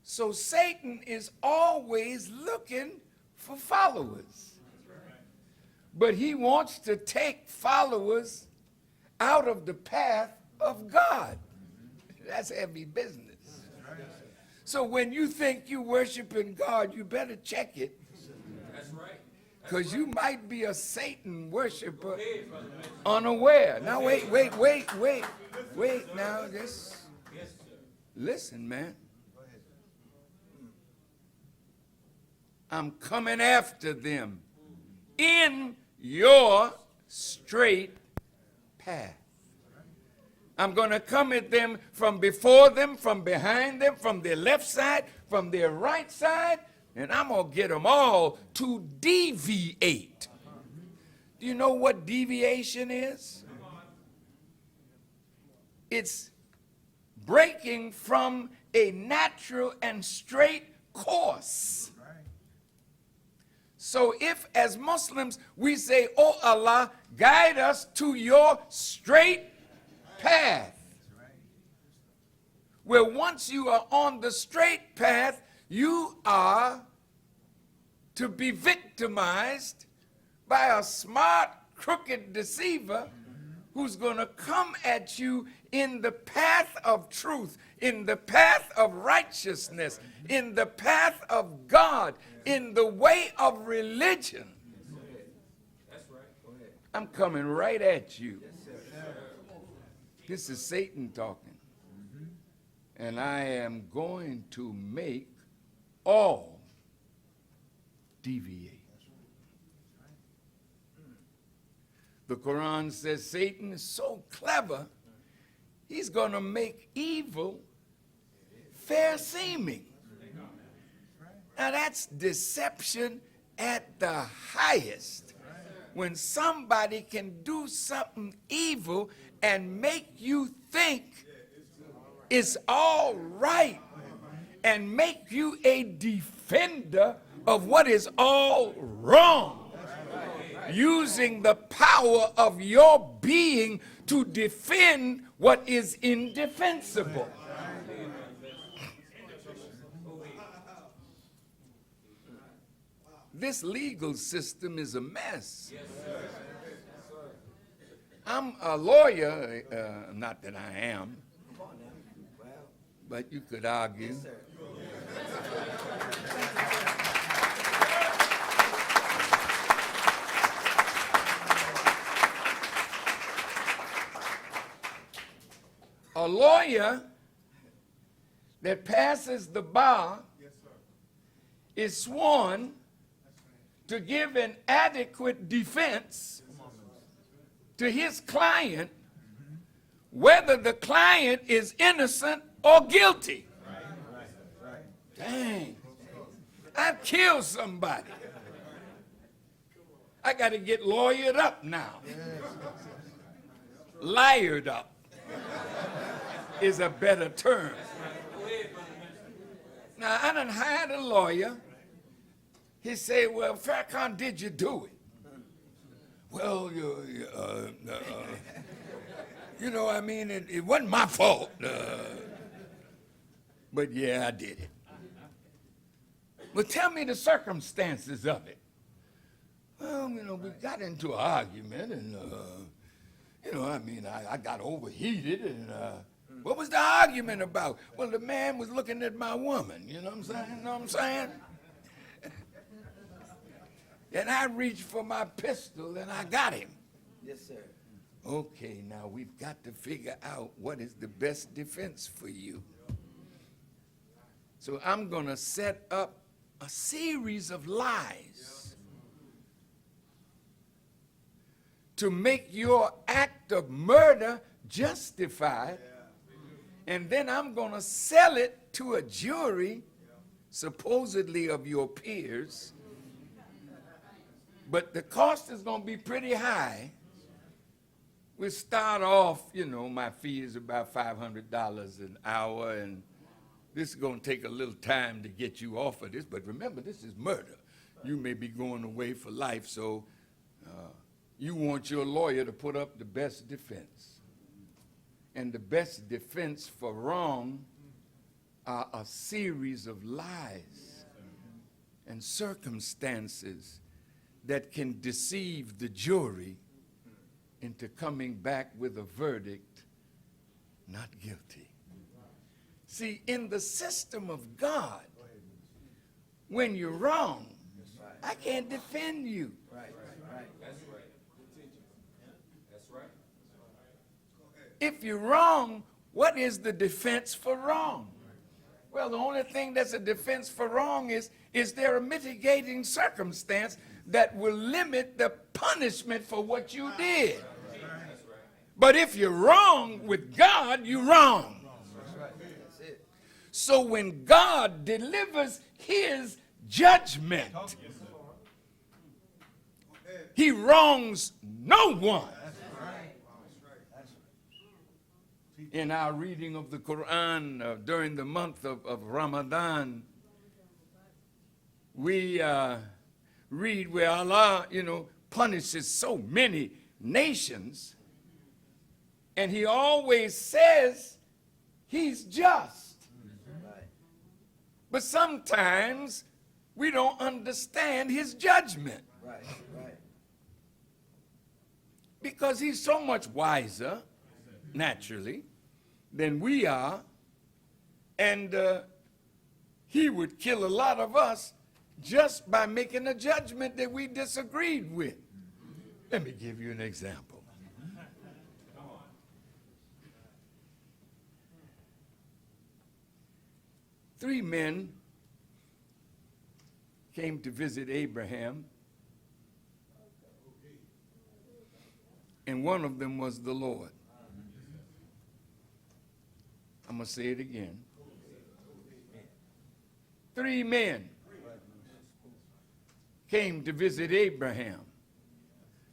So Satan is always looking for followers. But he wants to take followers out of the path of God. That's heavy business. So when you think you're worshiping God, you better check it. That's right. Because you might be a Satan worshiper unaware. Now wait now, just listen, man. I'm coming after them in your straight path. I'm going to come at them from before them, from behind them, from their left side, from their right side, and I'm going to get them all to deviate. Do you know what deviation is? It's breaking from a natural and straight course. So if as Muslims we say, oh Allah, guide us to your straight path. Where once you are on the straight path, you are to be victimized by a smart, crooked deceiver who's going to come at you in the path of truth, in the path of righteousness, in the path of God, in the way of religion. That's right. Go ahead. I'm coming right at you. This is Satan talking. And I am going to make all deviate. The Quran says Satan is so clever, he's going to make evil fair seeming. Now that's deception at the highest. When somebody can do something evil and make you think it's all right and make you a defender of what is all wrong, using the power of your being to defend what is indefensible. This legal system is a mess. I'm a lawyer, not that I am, but you could argue. A lawyer that passes the bar is sworn to give an adequate defense to his client, whether the client is innocent or guilty. Dang, I've killed somebody. I got to get lawyered up now. Liared up is a better term. Now, I done hired a lawyer. He said, well, Farrkhan, did you do it? Well, you know, I mean, it wasn't my fault. But yeah, I did it. Well, tell me the circumstances of it. Well, you know, we got into an argument and, you know, I mean, I got overheated and, What was the argument about? Well, the man was looking at my woman. You know what I'm saying? You know what I'm saying? And I reached for my pistol and I got him. Yes, sir. Okay, now we've got to figure out what is the best defense for you. So I'm going to set up a series of lies to make your act of murder justified, and then I'm going to sell it to a jury, supposedly of your peers, but the cost is going to be pretty high. We'll start off, you know, my fee is about $500 an hour, and this is going to take a little time to get you off of this, but remember, this is murder. You may be going away for life, so you want your lawyer to put up the best defense. And the best defense for wrong are a series of lies and circumstances that can deceive the jury into coming back with a verdict, not guilty. See, in the system of God, when you're wrong, I can't defend you. Right, right. That's right. That's right. If you're wrong, what is the defense for wrong? Well, the only thing that's a defense for wrong is there a mitigating circumstance that will limit the punishment for what you did. But if you're wrong with God, you're wrong. That's it. So when God delivers his judgment, he wrongs no one. In our reading of the Quran during the month of Ramadan, we read where Allah, punishes so many nations, and he always says he's just. But sometimes we don't understand his judgment. Right, right. Because he's so much wiser, naturally, than we are, and he would kill a lot of us just by making a judgment that we disagreed with. Let me give you an example. Three men came to visit Abraham, and one of them was the Lord. I'm going to say it again. Three men came to visit Abraham.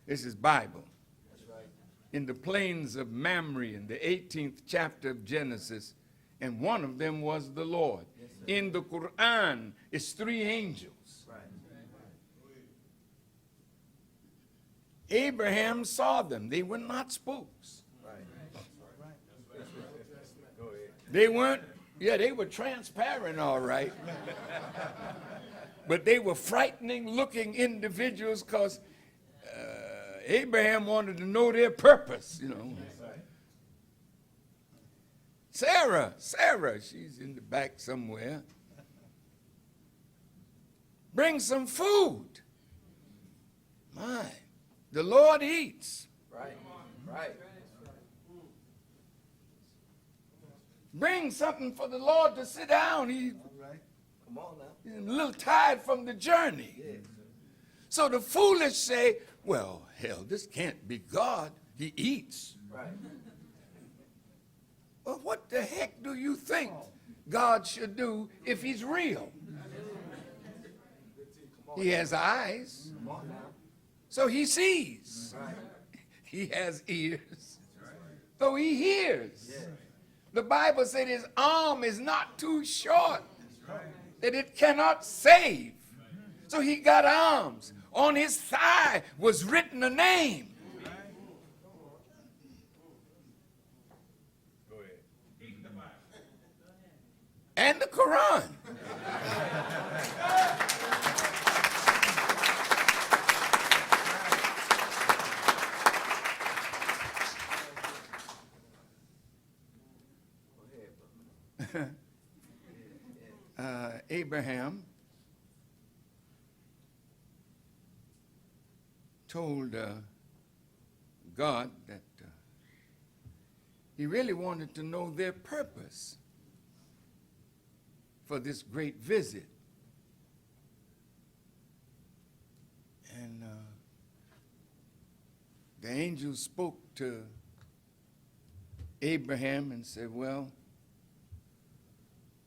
This is Bible. In the plains of Mamre, in the 18th chapter of Genesis, and one of them was the Lord. In the Quran, it's three angels. Abraham saw them. They were not spooks. They weren't, they were transparent, all right. But they were frightening looking individuals because Abraham wanted to know their purpose, Sarah, she's in the back somewhere. Bring some food. My, the Lord eats. Right, right. Bring something for the Lord to sit down. Come on now. He's a little tired from the journey. Yeah. So the foolish say, well, hell, this can't be God. He eats. Right. Well, what the heck do you think God should do if he's real? He has eyes, Come on now. so he sees. Right. He has ears, so he hears. Yeah. The Bible said his arm is not too short, that it cannot save. So he got arms. On his thigh was written a name. And the Quran. Abraham told God that he really wanted to know their purpose for this great visit. And the angel spoke to Abraham and said, well,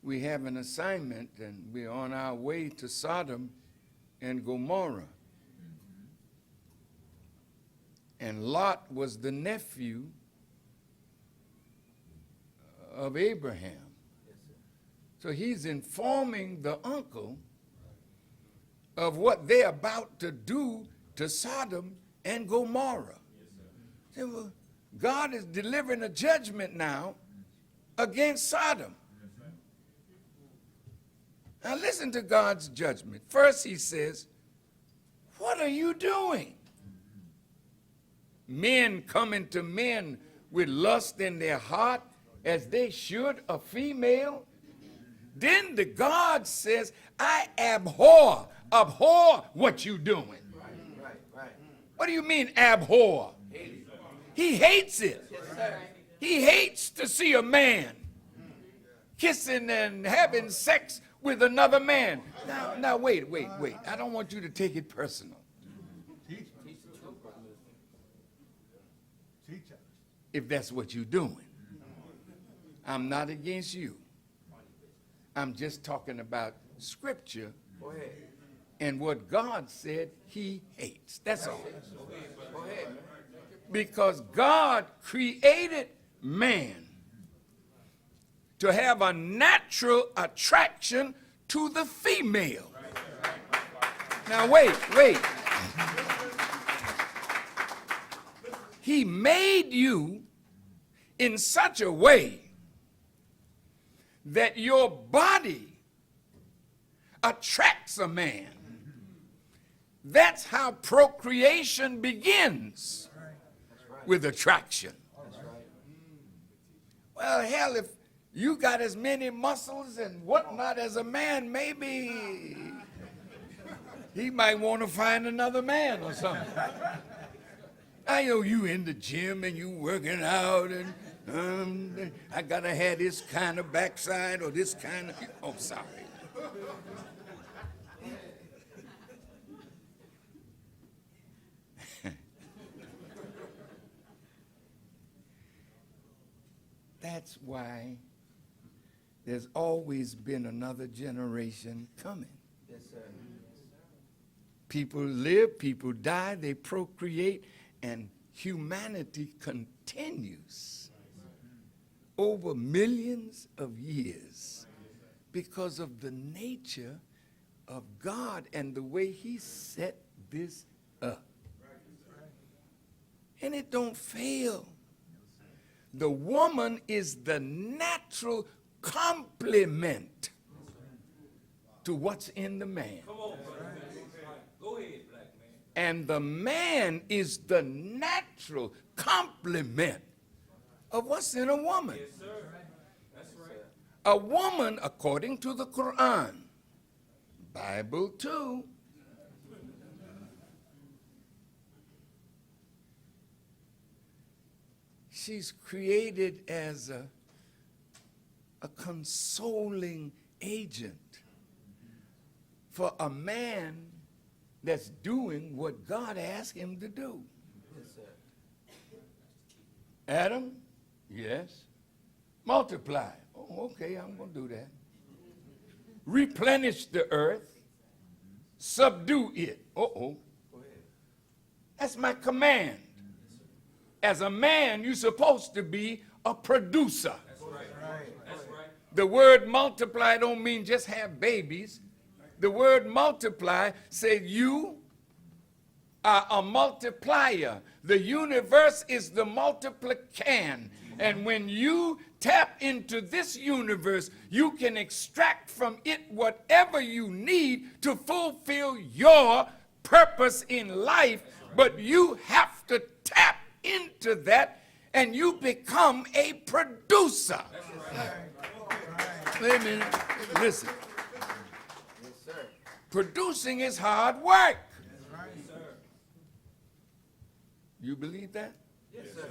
we have an assignment and we're on our way to Sodom and Gomorrah. And Lot was the nephew of Abraham. So he's informing the uncle of what they're about to do to Sodom and Gomorrah. Say, well, God is delivering a judgment now against Sodom. Now listen to God's judgment. First he says, what are you doing? Men coming to men with lust in their heart as they should a female. Then the God says, I abhor what you doing. Right. What do you mean abhor? He hates it. He hates to see a man kissing and having sex with another man. Now wait. I don't want you to take it personal. If that's what you're doing. I'm not against you. I'm just talking about scripture and what God said he hates. That's all. Go ahead, man. Because God created man to have a natural attraction to the female. Now wait. He made you in such a way that your body attracts a man. That's how procreation begins, with attraction. Well, hell, if you got as many muscles and whatnot as a man, maybe he might want to find another man or something. I know you in the gym and you working out and I gotta have this kind of backside or this kind of, oh, sorry. That's why there's always been another generation coming. Yes, sir. People live, people die, they procreate, and humanity continues over millions of years because of the nature of God and the way he set this up. And it don't fail. The woman is the natural complement to what's in the man. Come on, brother. Go ahead, black man. And the man is the natural complement of what's in a woman. Yes, sir. That's right. A woman, according to the Quran, Bible too, she's created as a consoling agent for a man that's doing what God asked him to do. Yes, sir. Adam, yes. Multiply. Oh, okay, I'm going to do that. Replenish the earth. Subdue it. Uh-oh. Go ahead. That's my command. As a man, you're supposed to be a producer. That's right. That's right. The word multiply don't mean just have babies. The word multiply says you are a multiplier. The universe is the multiplican. And when you tap into this universe, you can extract from it whatever you need to fulfill your purpose in life. But you have to tap into that and you become a producer. Wait a minute. Listen. Producing is hard work. You believe that? Yes, sir.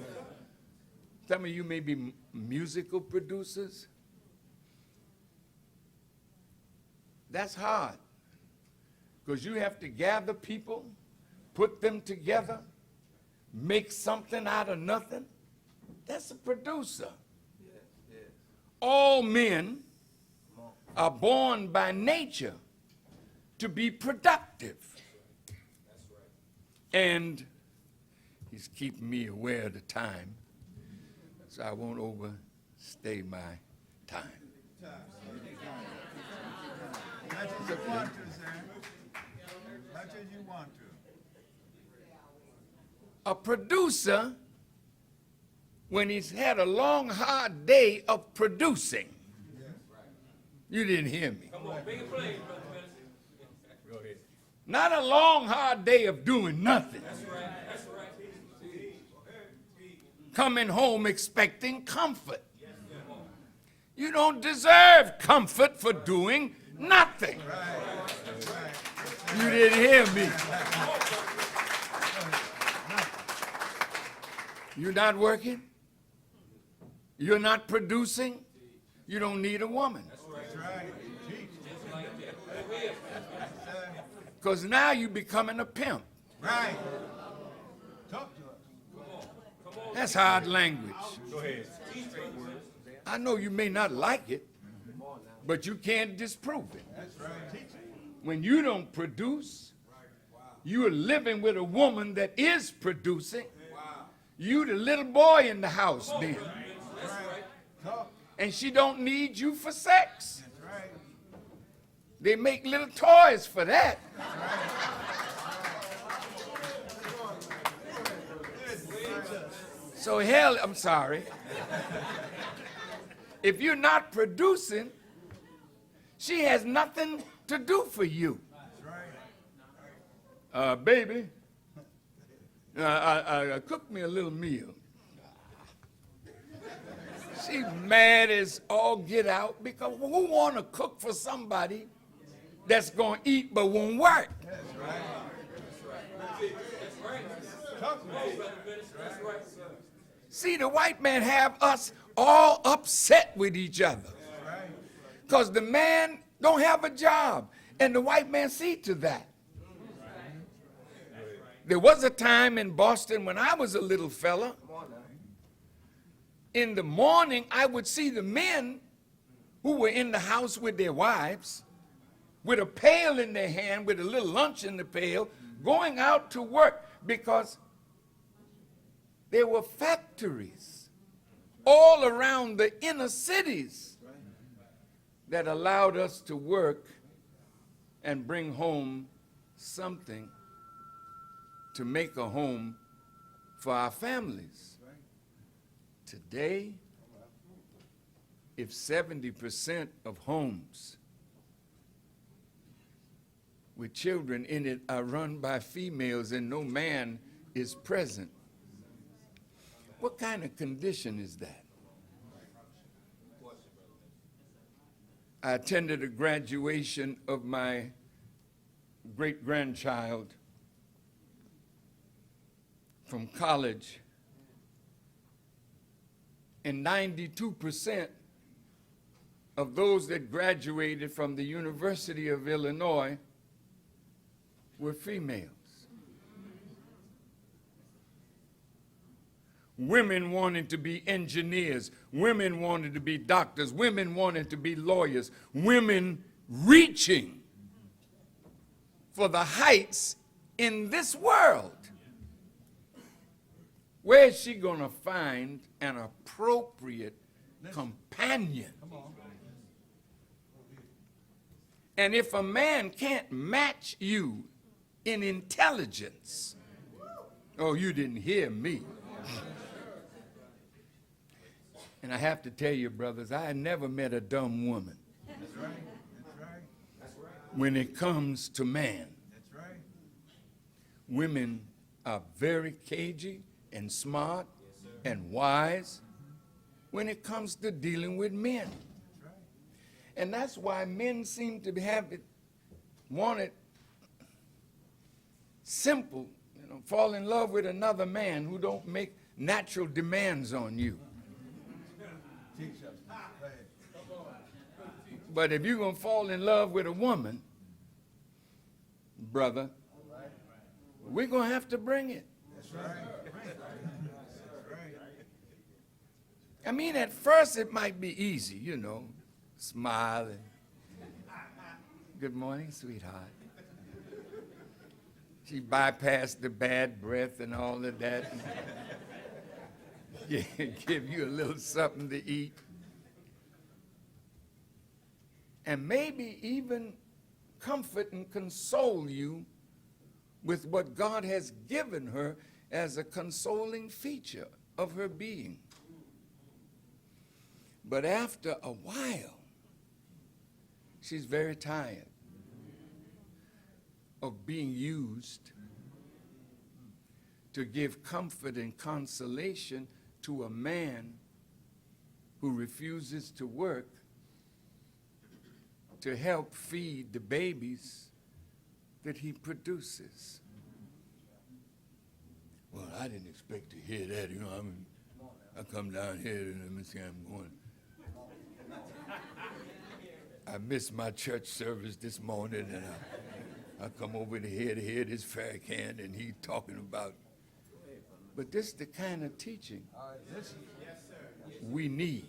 Some of you may be musical producers. That's hard. Because you have to gather people, put them together, make something out of nothing. That's a producer. All men are born by nature to be productive. And he's keeping me aware of the time, so I won't overstay my time. Much as you want to, sir. Much as you want to. A producer, when he's had a long, hard day of producing, you didn't hear me. Come on, big play, Brother Minister. Go ahead. Not a long, hard day of doing nothing. That's right. That's right. Coming home expecting comfort. You don't deserve comfort for doing nothing. You didn't hear me. You're not working. You're not producing. You don't need a woman. That's right. Because now you're becoming a pimp. Right. Talk to us. That's hard language. Go ahead. I know you may not like it, but you can't disprove it. That's right. Teach it. When you don't produce, you are living with a woman that is producing. You the little boy in the house then. Talk. And she don't need you for sex. That's right. They make little toys for that. So hell, I'm sorry. If you're not producing, she has nothing to do for you. Baby, cook me a little meal. She's mad as all get out because who want to cook for somebody that's going to eat but won't work? That's right. That's right. Talk to us. That's right. See, the white man have us all upset with each other Right. because the man don't have a job, and the white man see to that. There was a time in Boston when I was a little fella. In the morning, I would see the men who were in the house with their wives, with a pail in their hand, with a little lunch in the pail, going out to work because there were factories all around the inner cities that allowed us to work and bring home something to make a home for our families. Today, if 70% of homes with children in it are run by females and no man is present, what kind of condition is that? I attended a graduation of my great-grandchild from college, and 92% of those that graduated from the University of Illinois were females. Women wanted to be engineers, women wanted to be doctors, women wanted to be lawyers, women reaching for the heights in this world. Where is she going to find an appropriate companion? And if a man can't match you in intelligence, oh, you didn't hear me. And I have to tell you, brothers, I had never met a dumb woman. That's right. That's right. That's right. When it comes to man. That's right. Women are very cagey and smart and wise when it comes to dealing with men. And that's why men seem to have it want it simple, you know, fall in love with another man who don't make natural demands on you. Teach us. Go ahead. But if you're going to fall in love with a woman, brother, we're going to have to bring it. That's right. I mean, at first it might be easy, you know, smile and good morning, sweetheart. She bypassed the bad breath and all of that. Give you a little something to eat. And maybe even comfort and console you with what God has given her as a consoling feature of her being. But after a while, she's very tired of being used to give comfort and consolation to a man who refuses to work to help feed the babies that he produces. Well, I didn't expect to hear that. You know, I come down here and let me see, I'm going. I missed my church service this morning, and I come over to hear this Farrkhan, and he talking about. But this is the kind of teaching we need.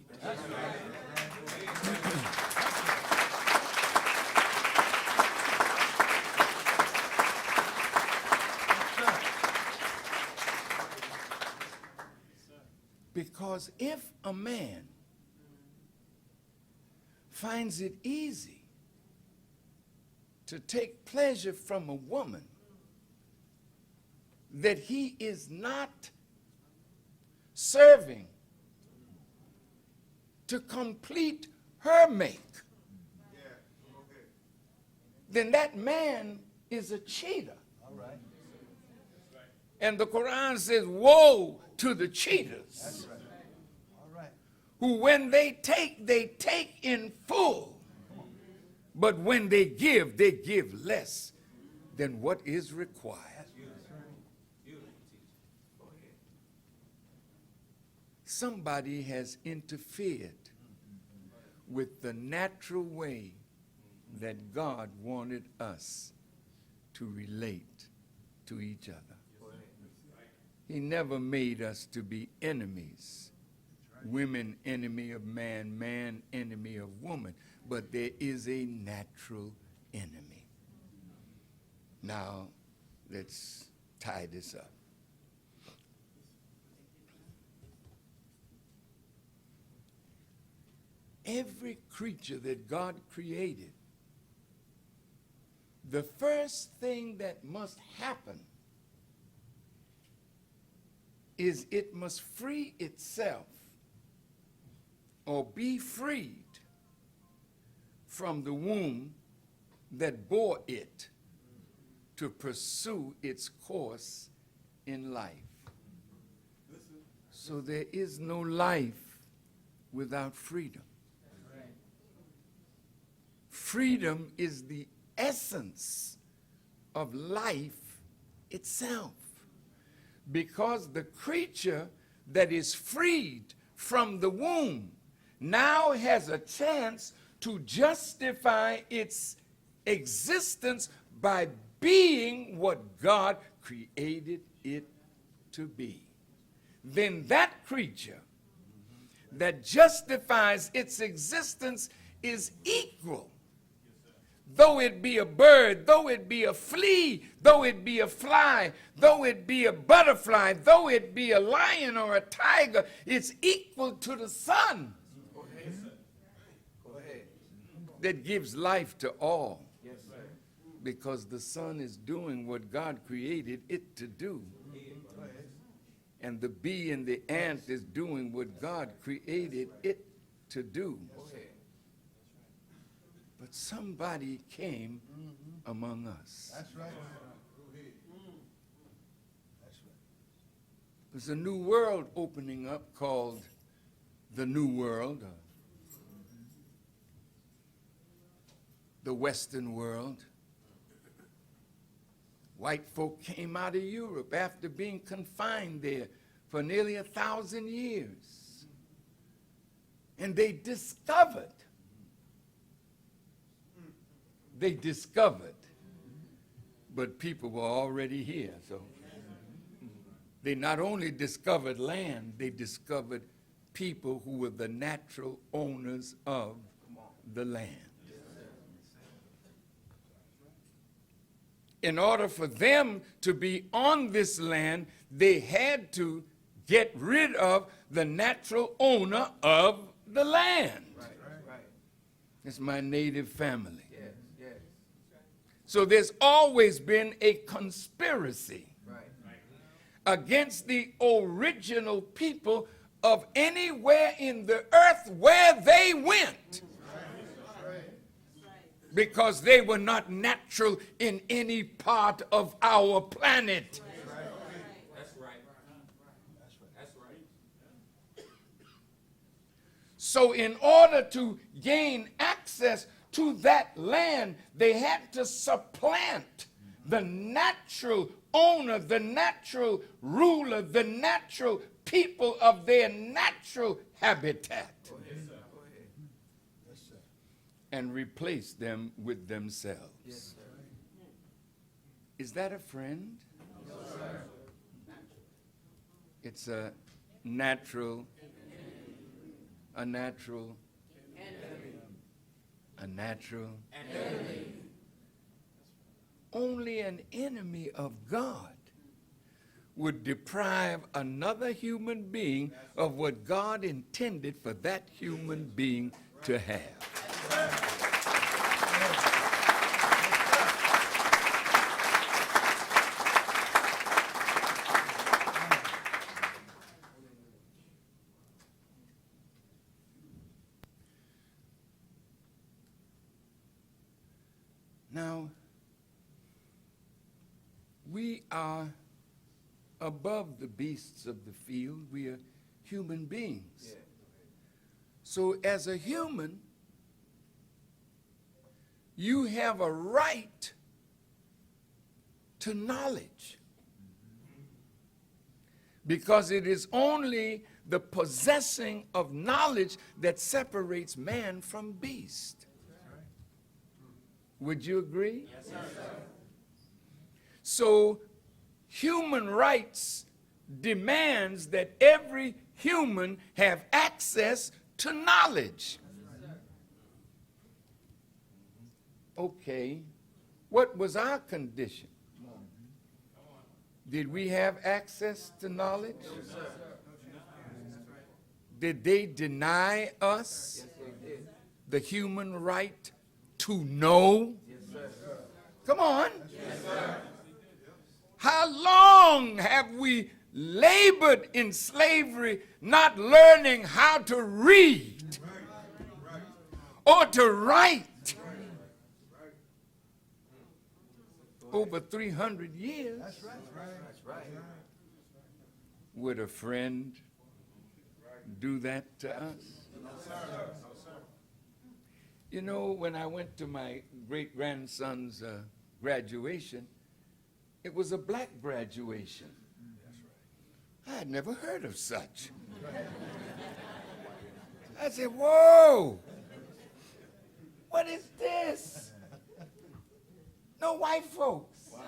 Because if a man finds it easy to take pleasure from a woman that he is not serving to complete her make, then that man is a cheater. All right. And the Quran says, woe to the cheaters. That's right. All right. Who when they take in full. But when they give less than what is required. Somebody has interfered with the natural way that God wanted us to relate to each other. He never made us to be enemies. Women enemy of man, man enemy of woman. But there is a natural enemy. Now, let's tie this up. Every creature that God created, the first thing that must happen is it must free itself or be freed from the womb that bore it to pursue its course in life. So there is no life without freedom. Freedom is the essence of life itself. Because the creature that is freed from the womb now has a chance to justify its existence by being what God created it to be. Then that creature that justifies its existence is equal. Though it be a bird, though it be a flea, though it be a fly, though it be a butterfly, though it be a lion or a tiger, it's equal to the sun. Go ahead, sir. Go ahead. That gives life to all. Yes, sir. Because the sun is doing what God created it to do. And the bee and the ant is doing what God created it to do. But somebody came among us. That's right. That's right. There's a new world opening up called the New World, the Western world. White folk came out of Europe after being confined there for nearly 1,000 years. And they discovered, but people were already here. So they not only discovered land, they discovered people who were the natural owners of the land. In order for them to be on this land, they had to get rid of the natural owner of the land. It's my native family. So there's always been a conspiracy against the original people of anywhere in the earth where they went, because they were not natural in any part of our planet. That's right. That's right. So in order to gain access to that land, they had to supplant the natural owner, the natural ruler, the natural people of their natural habitat, and replace them with themselves. Is that a friend? No, sir. It's a natural enemy. Only an enemy of God would deprive another human being of what God intended for that human being to have. Now, we are above the beasts of the field. We are human beings. So as a human, you have a right to knowledge, because it is only the possessing of knowledge that separates man from beast. Would you agree? Yes, sir. So human rights demands that every human have access to knowledge. Okay, what was our condition? Did we have access to knowledge? Yes, sir. Did they deny us the human right to know? Yes, sir. Come on. Yes, sir. How long have we labored in slavery, not learning how to read or to write? Over 300 years. That's right. Would a friend do that to us? No, sir. You know, when I went to my great-grandson's graduation, it was a black graduation. I had never heard of such. I said, whoa, what is this? No white folks. Wow.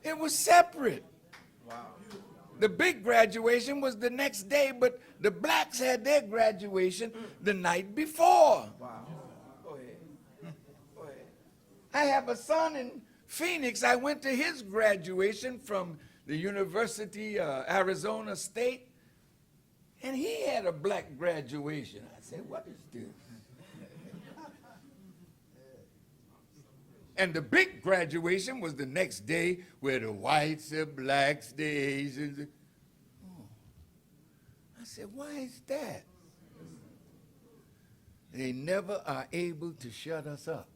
It was separate. Wow. The big graduation was the next day, but the blacks had their graduation the night before. Wow. Go ahead. Go ahead. I have a son in Phoenix. I went to his graduation from the University, Arizona State, and he had a black graduation. I said, what is this? And the big graduation was the next day, where the whites, the blacks, the Asians. Oh. I said, why is that? They never are able to shut us up.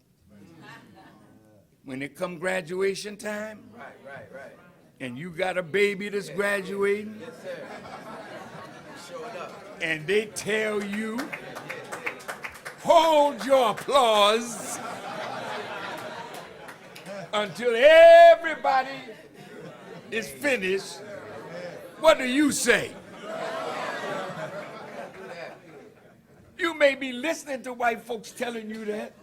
When it come graduation time, right. And you got a baby that's graduating, yes, sir. Show it up. And they tell you, hold your applause. until everybody is finished. What do you say? You may be listening to white folks telling you that,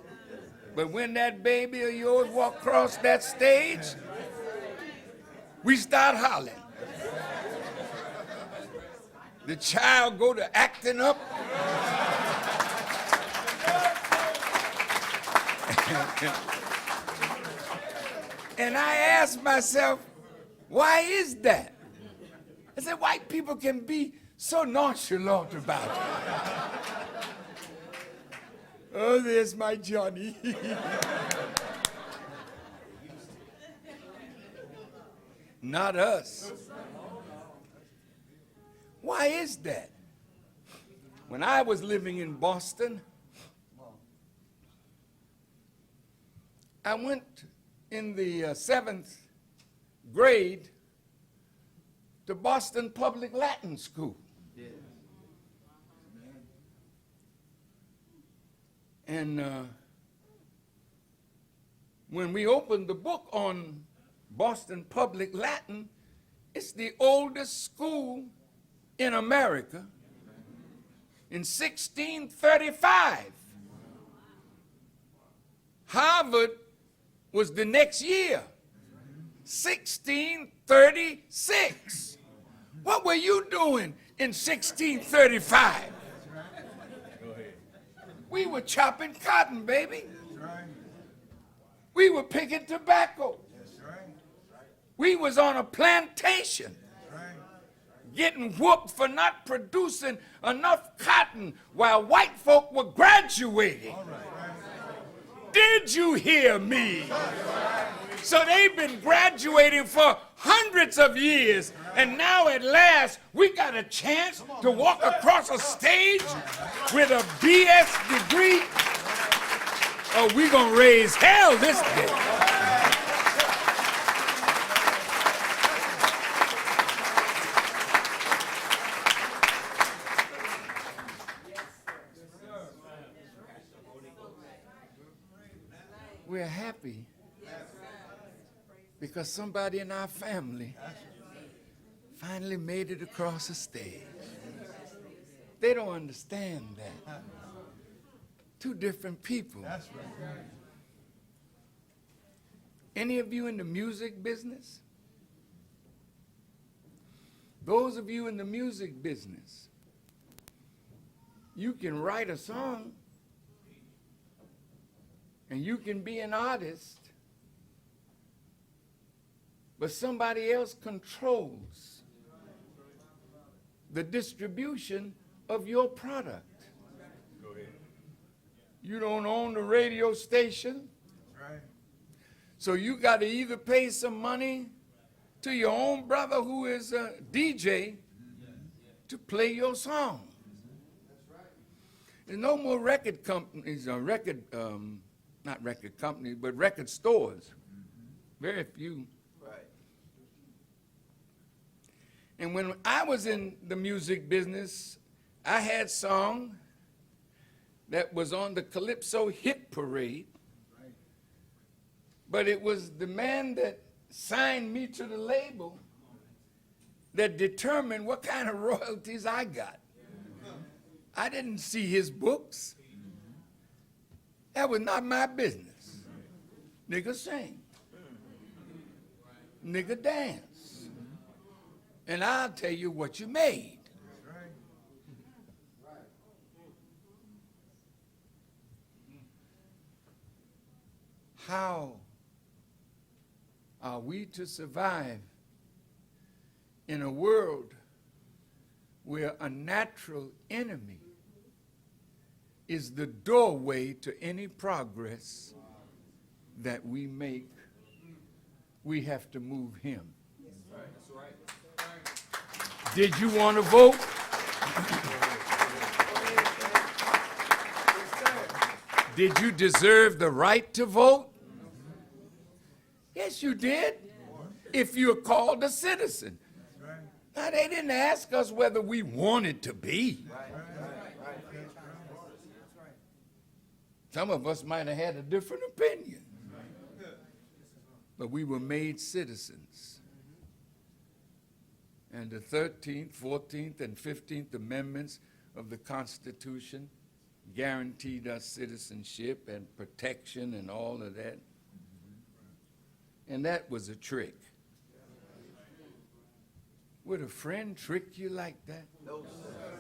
but when that baby of yours walk across that stage, we start hollering. The child go to acting up. And I asked myself, why is that? I said, white people can be so nonchalant about it. Oh, there's my Johnny. Not us. Why is that? When I was living in Boston, I went in the 7th grade to Boston Public Latin School. And when we opened the book on Boston Public Latin, it's the oldest school in America. In 1635, Harvard was the next year, 1636. What were you doing in 1635? We were chopping cotton, baby. We were picking tobacco. We was on a plantation, getting whooped for not producing enough cotton while white folk were graduating. Did you hear me? So they've been graduating for hundreds of years, and now at last we got a chance to walk across a stage with a BS degree. Oh, we gonna raise hell this day. We're happy because somebody in our family finally made it across the stage. They don't understand that. Two different people. Any of you in the music business? Those of you in the music business, you can write a song and you can be an artist, but somebody else controls the distribution of your product. You don't own the radio station, so you got to either pay some money to your own brother who is a DJ to play your song. There's no more record companies, not record companies, but record stores. Very few. And when I was in the music business, I had song that was on the Calypso hit parade, but it was the man that signed me to the label that determined what kind of royalties I got. I didn't see his books. That was not my business. Nigga sing. Nigga dance. And I'll tell you what you made. How are we to survive in a world where a natural enemy is the doorway to any progress that we make? We have to move him. That's right. Did you want to vote? Did you deserve the right to vote? Yes, you did. If you're called a citizen. Now, they didn't ask us whether we wanted to be. Some of us might have had a different opinion. but we were made citizens. And the 13th, 14th, and 15th Amendments of the Constitution guaranteed us citizenship and protection and all of that. And that was a trick. Would a friend trick you like that? No, sir.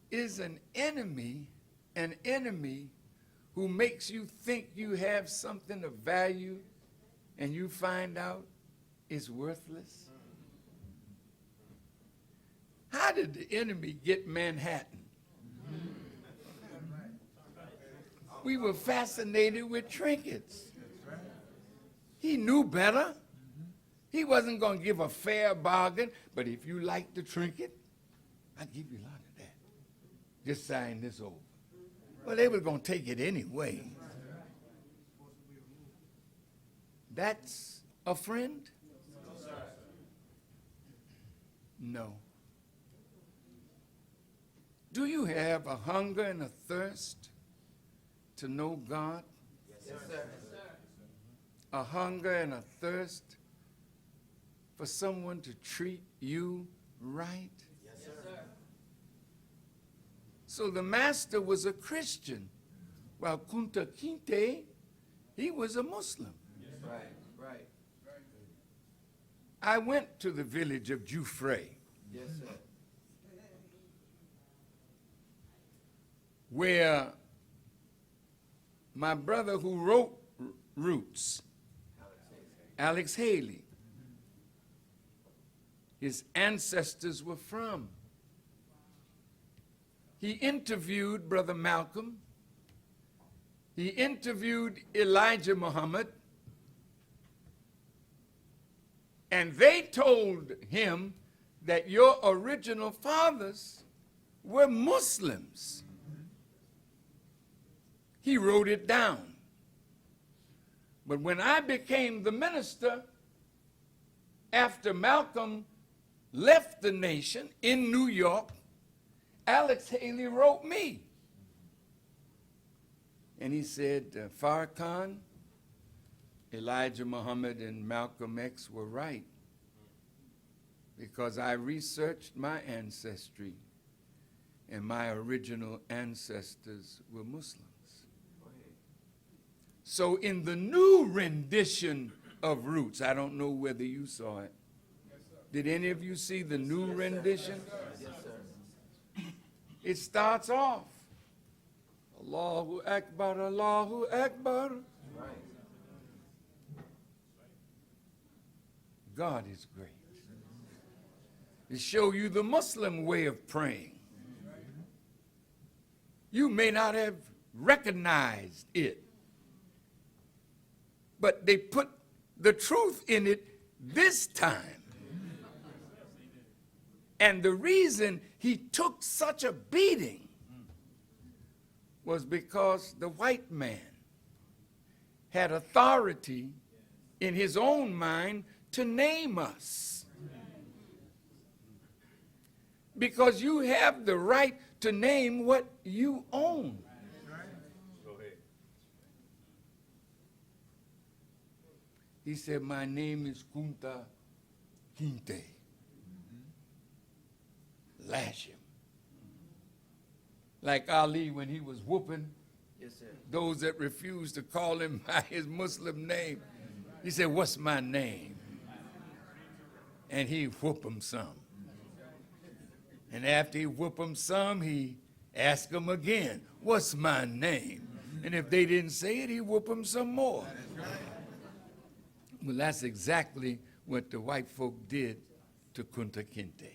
Is an enemy who makes you think you have something of value and you find out it's worthless? How did the enemy get Manhattan? We were fascinated with trinkets. He knew better. He wasn't going to give a fair bargain, but if you like the trinket, I'll give you a lot of that. Just sign this over. Well, they were going to take it anyway. That's a friend? No. Do you have a hunger and a thirst to know God? Yes, sir. A hunger and a thirst for someone to treat you right? Yes, sir. So the master was a Christian, while Kunta Kinte, he was a Muslim. Right, right. I went to the village of Jufre, Yes, sir. where my brother who wrote Roots, Alex Haley, his ancestors were from. He interviewed Brother Malcolm. He interviewed Elijah Muhammad. And they told him that your original fathers were Muslims. He wrote it down. But when I became the minister, after Malcolm left the nation in New York, Alex Haley wrote me. And he said, Farrkhan, Elijah Muhammad and Malcolm X were right, because I researched my ancestry and my original ancestors were Muslims. So in the new rendition of Roots, I don't know whether you saw it. Did any of you see the new rendition? Yes, sir. It starts off, Allahu Akbar, Allahu Akbar. Right. God is great. To show you the Muslim way of praying. You may not have recognized it, but they put the truth in it this time. And the reason he took such a beating was because the white man had authority in his own mind to name us. Because you have the right to name what you own. He said, my name is Kunta Kinte. Lash him. Like Ali when he was whooping Yes, sir. those that refused to call him by his Muslim name. He said, what's my name? And he whooped him some. And after he whooped him some, he asked him again, what's my name? And if they didn't say it, he whooped him some more. Well, that's exactly what the white folk did to Kunta Kinte.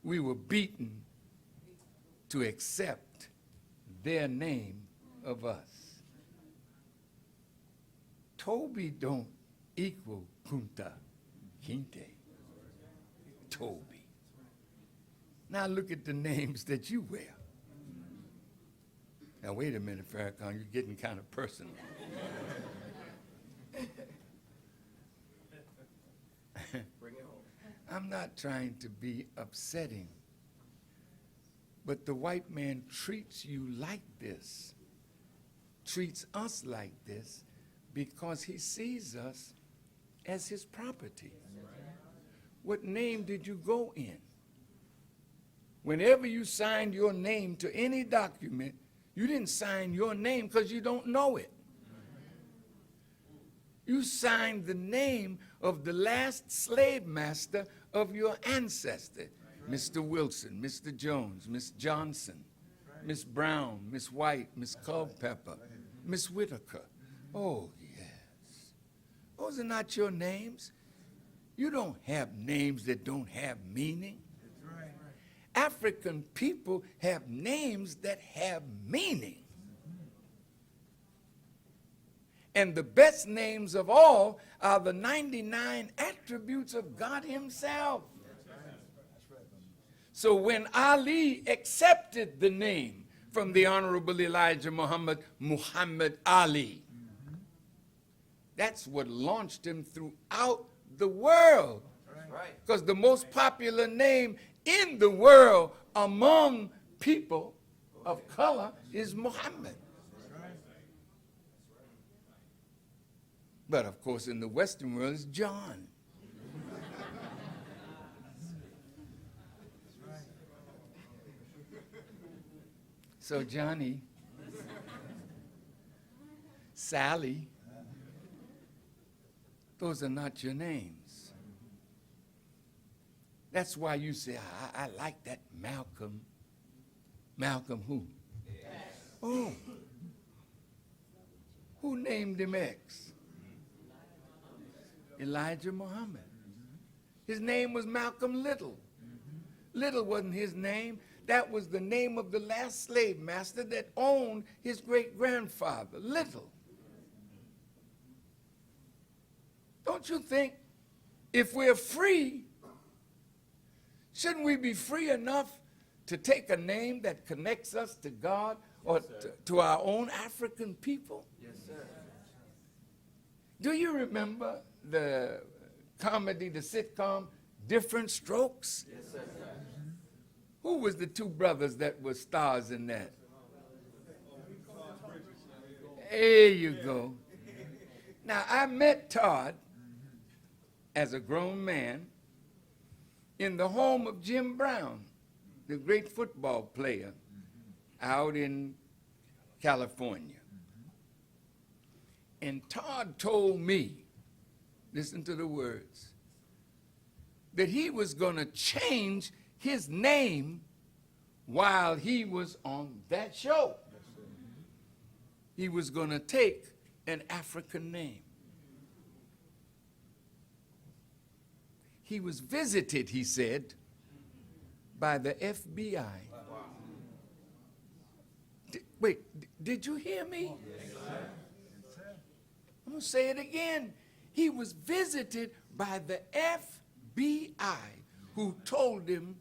We were beaten to accept their name of us. Toby don't equal Kunta Kinte. Toby. Now look at the names that you wear. Now wait a minute, Farrkhan, you're getting kind of personal. Bring it home. I'm not trying to be upsetting, But the white man treats you like this, treats us like this, because he sees us as his property. What name did you go in? Whenever you signed your name to any document, you didn't sign your name because you don't know it. You signed the name of the last slave master of your ancestor. Mr. Wilson, Mr. Jones, Miss Johnson, Miss Brown, Miss White, Miss Culpepper, Miss Whitaker. Oh, yes. Those are not your names. You don't have names that don't have meaning. African people have names that have meaning. And the best names of all are the 99 attributes of God himself. So when Ali accepted the name from the Honorable Elijah Muhammad Ali, that's what launched him throughout the world. Because the most popular name in the world among people of color is Muhammad. But of course in the Western world it's John. So Johnny, Sally, those are not your names. That's why you say, I like that Malcolm. Malcolm who? Oh. Who named him X? Elijah Muhammad. His name was Malcolm Little. Little wasn't his name. That was the name of the last slave master that owned his great-grandfather, Little. Don't you think if we're free, shouldn't we be free enough to take a name that connects us to God or to our own African people? Yes, sir. Do you remember the comedy, the sitcom, Different Strokes? Yes, sir. Who was the two brothers that were stars in that? There you go. Now, I met Todd as a grown man in the home of Jim Brown, the great football player out in California. And Todd told me, listen to the words, that he was going to change his name while he was on that show. He was going to take an African name. He was visited, he said, by the FBI. Wait, did you hear me? Yes, sir. I'm going to say it again. He was visited by the FBI, who told him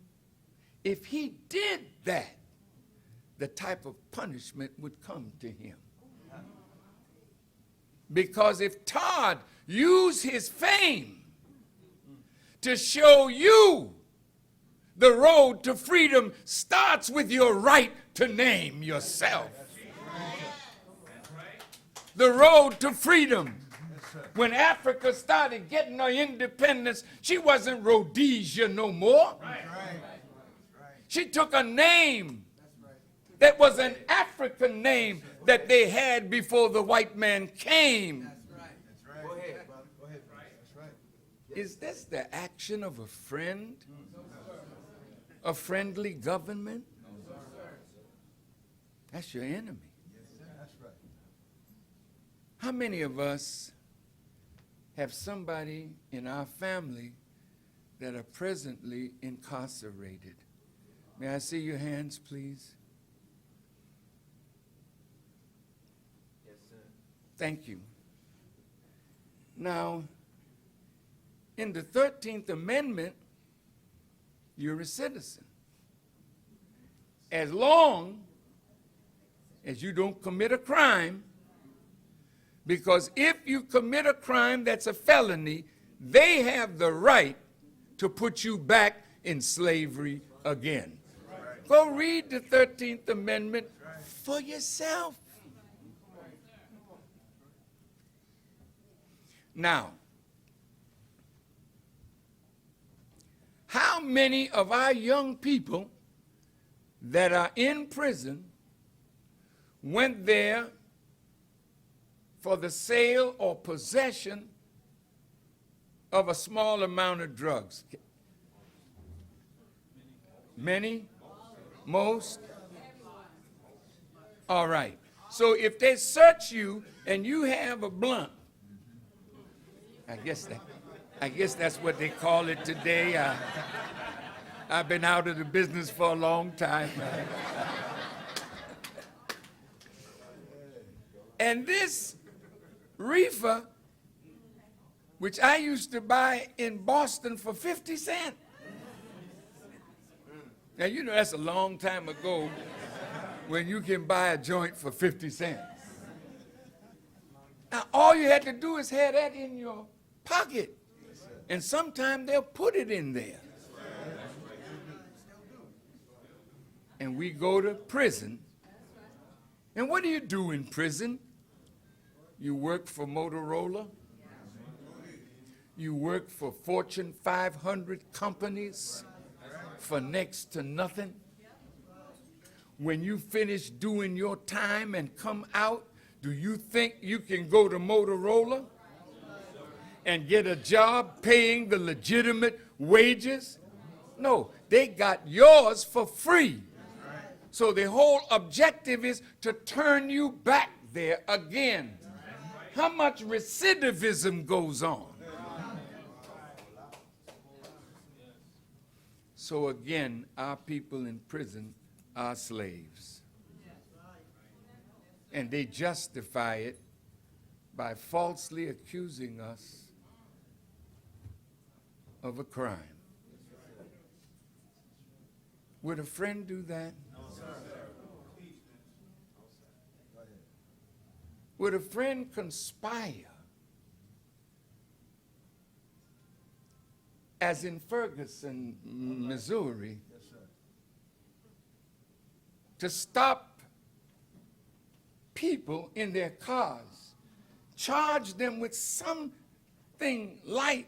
if he did that, the type of punishment would come to him. Because if Todd used his fame to show you the road to freedom starts with your right to name yourself. The road to freedom. When Africa started getting her independence, she wasn't Rhodesia no more. She took a name that was an African name that they had before the white man came. Go ahead. Is this the action of a friend? A friendly government? That's your enemy. How many of us have somebody in our family that are presently incarcerated? May I see your hands, please? Yes, sir. Thank you. Now, in the 13th Amendment, you're a citizen. As long as you don't commit a crime, because if you commit a crime that's a felony, they have the right to put you back in slavery again. Go read the 13th Amendment for yourself. Now, how many of our young people that are in prison went there for the sale or possession of a small amount of drugs? Many? Most? All right. So if they search you and you have a blunt, I guess that's what they call it today. I've been out of the business for a long time. And this reefer, which I used to buy in Boston for 50 cents. Now, you know, that's a long time ago when you can buy a joint for 50 cents. Now, all you had to do is have that in your pocket. And sometimes they'll put it in there. And we go to prison. And what do you do in prison? You work for Motorola. You work for Fortune 500 companies for next to nothing. When you finish doing your time and come out, do you think you can go to Motorola and get a job paying the legitimate wages? No, they got yours for free. So the whole objective is to turn you back there again. How much recidivism goes on? So again, our people in prison are slaves. And they justify it by falsely accusing us of a crime. Would a friend do that? Would a friend conspire, as in Ferguson, Missouri, to stop people in their cars, charge them with something light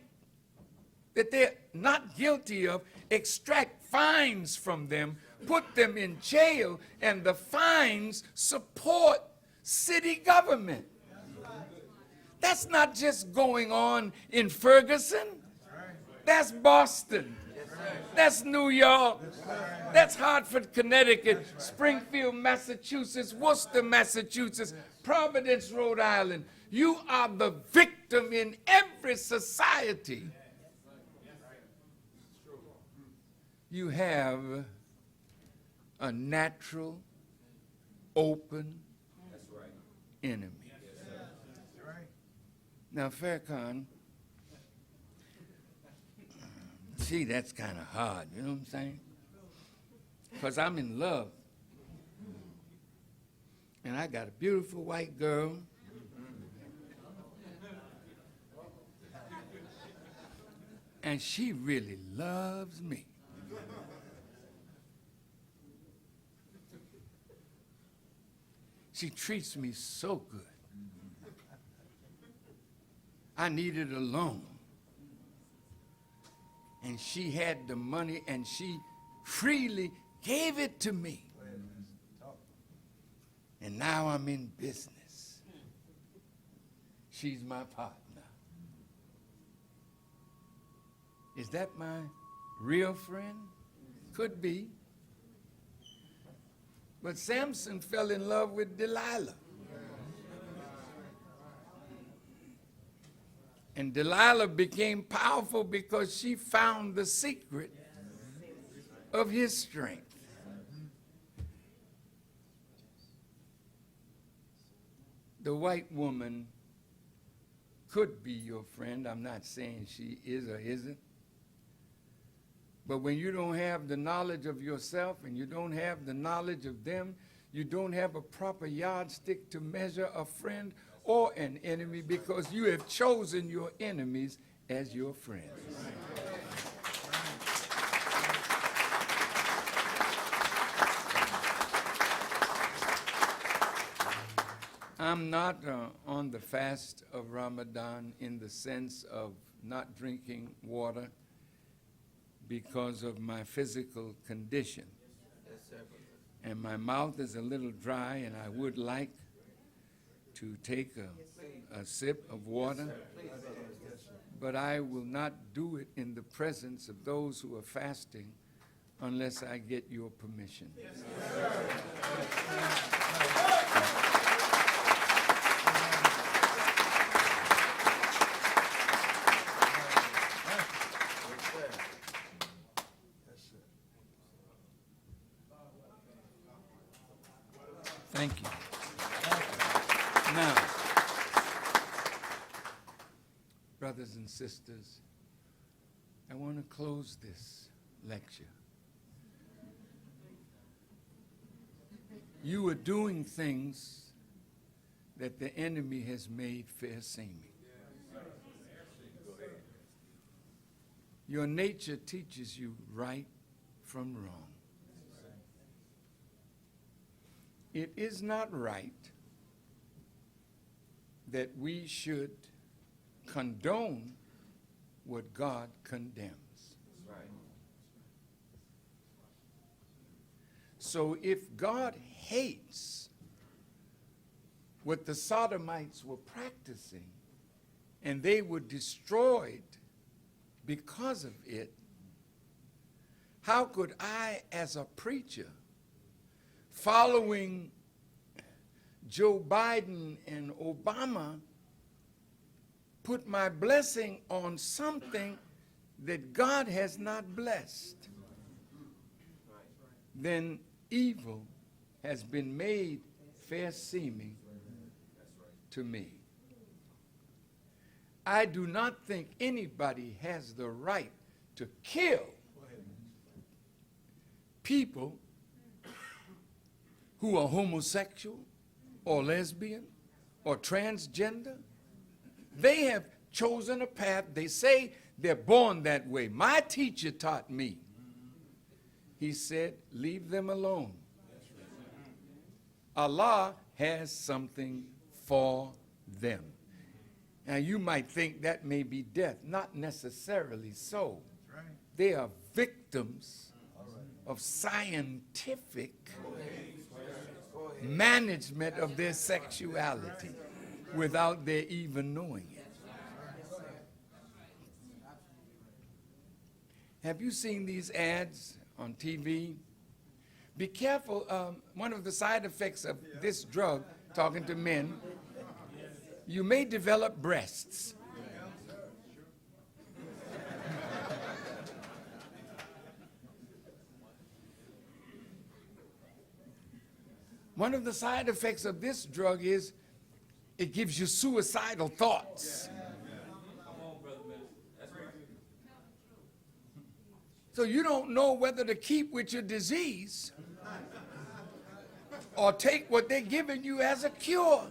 that they're not guilty of, extract fines from them, put them in jail, and the fines support city government? That's not just going on in Ferguson. That's Boston. That's New York. That's Hartford, Connecticut, Springfield, Massachusetts, Worcester, Massachusetts, Providence, Rhode Island. You are the victim in every society. You have a natural, open enemy. Now, Farrkhan, see, that's kind of hard, you know what I'm saying? Because I'm in love. And I got a beautiful white girl. And she really loves me. She treats me so good. I needed a loan. And she had the money and she freely gave it to me. And now I'm in business. She's my partner. Is that my real friend? Could be. But Samson fell in love with Delilah. And Delilah became powerful because she found the secret of his strength. The white woman could be your friend. I'm not saying she is or isn't. But when you don't have the knowledge of yourself and you don't have the knowledge of them, you don't have a proper yardstick to measure a friend or an enemy, because you have chosen your enemies as your friends. I'm not on the fast of Ramadan in the sense of not drinking water because of my physical condition. And my mouth is a little dry, and I would like to take a sip of water, but I will not do it in the presence of those who are fasting unless I get your permission. Thank you. Now, brothers and sisters, I want to close this lecture. You are doing things that the enemy has made fair seeming. Your nature teaches you right from wrong. It is not right that we should condone what God condemns. So if God hates what the Sodomites were practicing and they were destroyed because of it, how could I, as a preacher, following Joe Biden and Obama, put my blessing on something that God has not blessed? Then evil has been made fair seeming to me. I do not think anybody has the right to kill people who are homosexual or lesbian or transgender. They have chosen a path. They say they're born that way. My teacher taught me. He said, leave them alone. Allah has something for them. Now you might think that may be death. Not necessarily so. They are victims of scientific management of their sexuality without their even knowing it. Have you seen these ads on TV? Be careful. One of the side effects of this drug, talking to men, you may develop breasts. One of the side effects of this drug is it gives you suicidal thoughts. So you don't know whether to keep with your disease or take what they're giving you as a cure.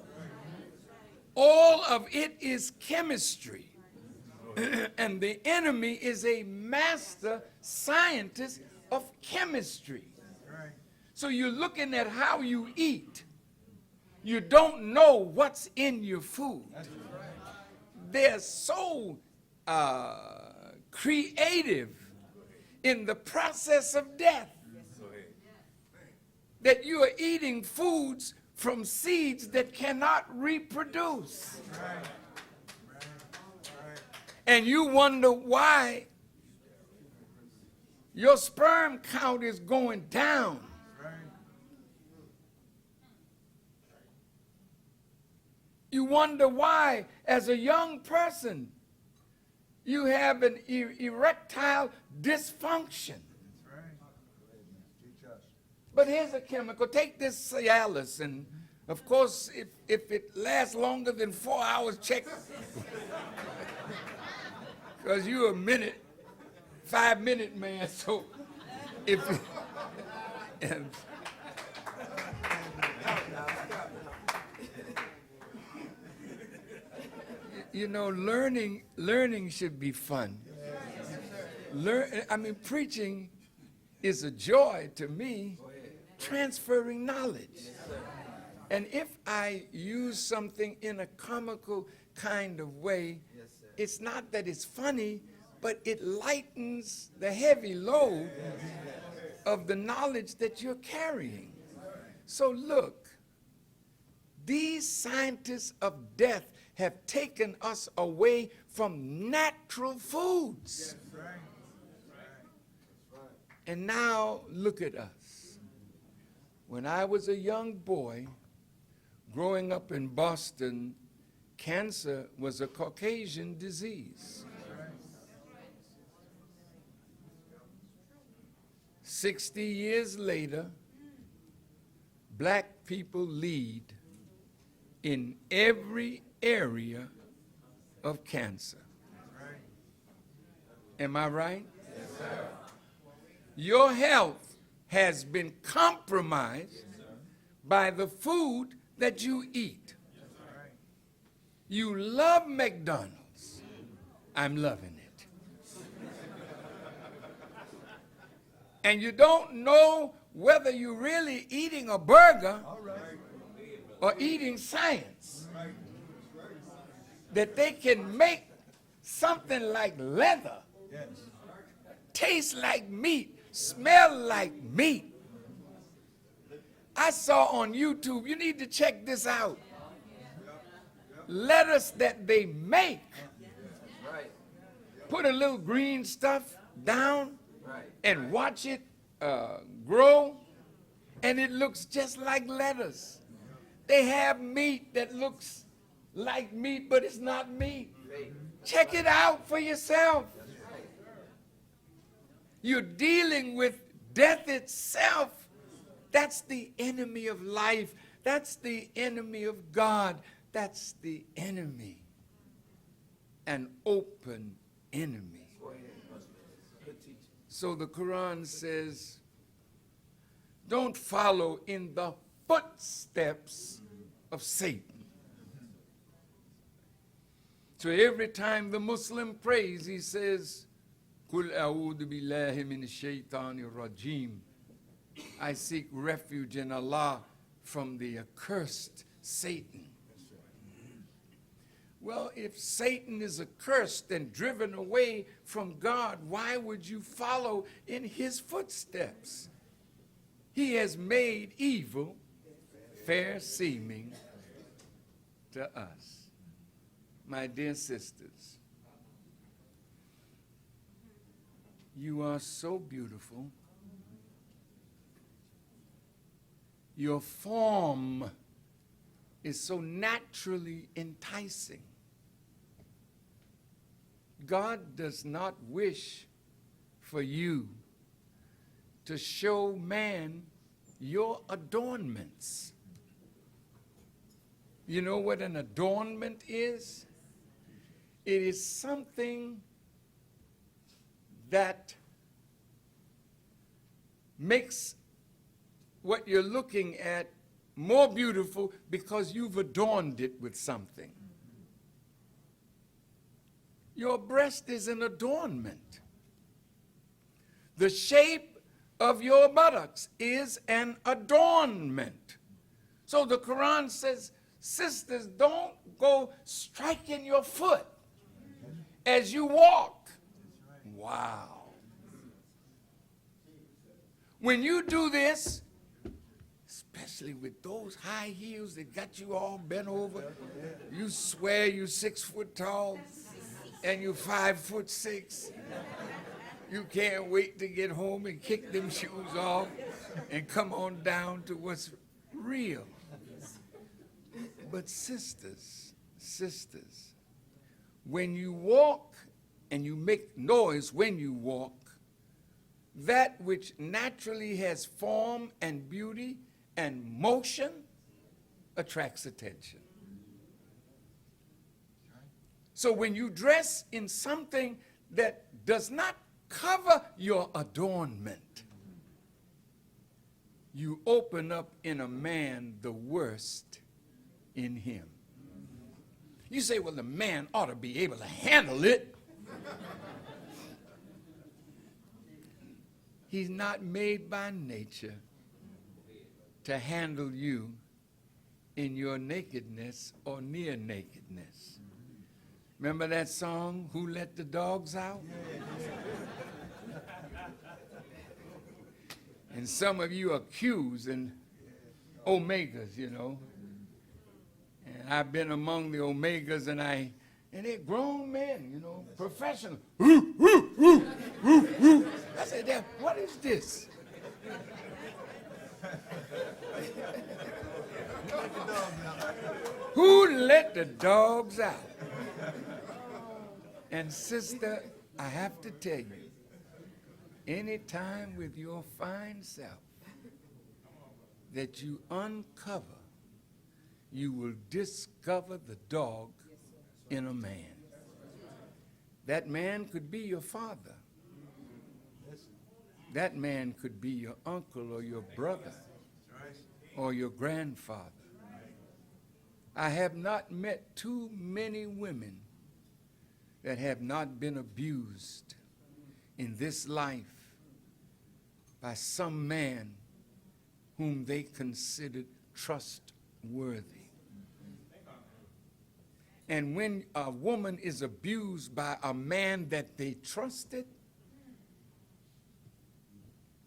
All of it is chemistry. And the enemy is a master scientist of chemistry. So you're looking at how you eat. You don't know what's in your food. They're so creative in the process of death that you are eating foods from seeds that cannot reproduce. And you wonder why your sperm count is going down. You wonder why, as a young person, you have an erectile dysfunction. But here's a chemical. Take this Cialis, and of course, if it lasts longer than 4 hours, check. Because you're a 5-minute man, so if and you know, learning should be fun. Preaching is a joy to me, transferring knowledge. And if I use something in a comical kind of way, it's not that it's funny, but it lightens the heavy load of the knowledge that you're carrying. So look, these scientists of death have taken us away from natural foods. And now look at us. When I was a young boy, growing up in Boston, cancer was a Caucasian disease. 60 years later, black people lead in every area of cancer. Am I right? Yes, sir. Your health has been compromised by the food that you eat. You love McDonald's. I'm loving it. And you don't know whether you're really eating a burger or eating science. That they can make something like leather taste like meat, smell like meat. I saw on YouTube, you need to check this out. Lettuce that they make. Put a little green stuff down and watch it grow, and it looks just like lettuce. They have meat that looks like meat, but it's not meat. Check it out for yourself. You're dealing with death itself. That's the enemy of life. That's the enemy of God. That's the enemy. An open enemy. So the Quran says, don't follow in the footsteps of Satan. So every time the Muslim prays, he says, Qul a'udhu billahi min shaitanir rajim. I seek refuge in Allah from the accursed Satan. Well, if Satan is accursed and driven away from God, why would you follow in his footsteps? He has made evil fair seeming to us. My dear sisters, you are so beautiful. Your form is so naturally enticing. God does not wish for you to show man your adornments. You know what an adornment is? It is something that makes what you're looking at more beautiful because you've adorned it with something. Your breast is an adornment. The shape of your buttocks is an adornment. So the Quran says, sisters, don't go striking your foot as you walk. Wow. When you do this, especially with those high heels that got you all bent over, you swear you're 6 foot tall and you're 5'6". You can't wait to get home and kick them shoes off and come on down to what's real. But sisters, when you walk and you make noise when you walk, that which naturally has form and beauty and motion attracts attention. So when you dress in something that does not cover your adornment, you open up in a man the worst in him. You say, well, the man ought to be able to handle it. He's not made by nature to handle you in your nakedness or near nakedness. Remember that song, Who Let the Dogs Out? And some of you are Q's and Omegas, you know. And I've been among the Omegas, and they're grown men, you know, professional. I said, "Dad, what is this?" Who let the dogs out? And sister, I have to tell you, anytime with your fine self that you uncover, you will discover the dog in a man. That man could be your father. That man could be your uncle or your brother or your grandfather. I have not met too many women that have not been abused in this life by some man whom they considered trustworthy. And when a woman is abused by a man that they trusted,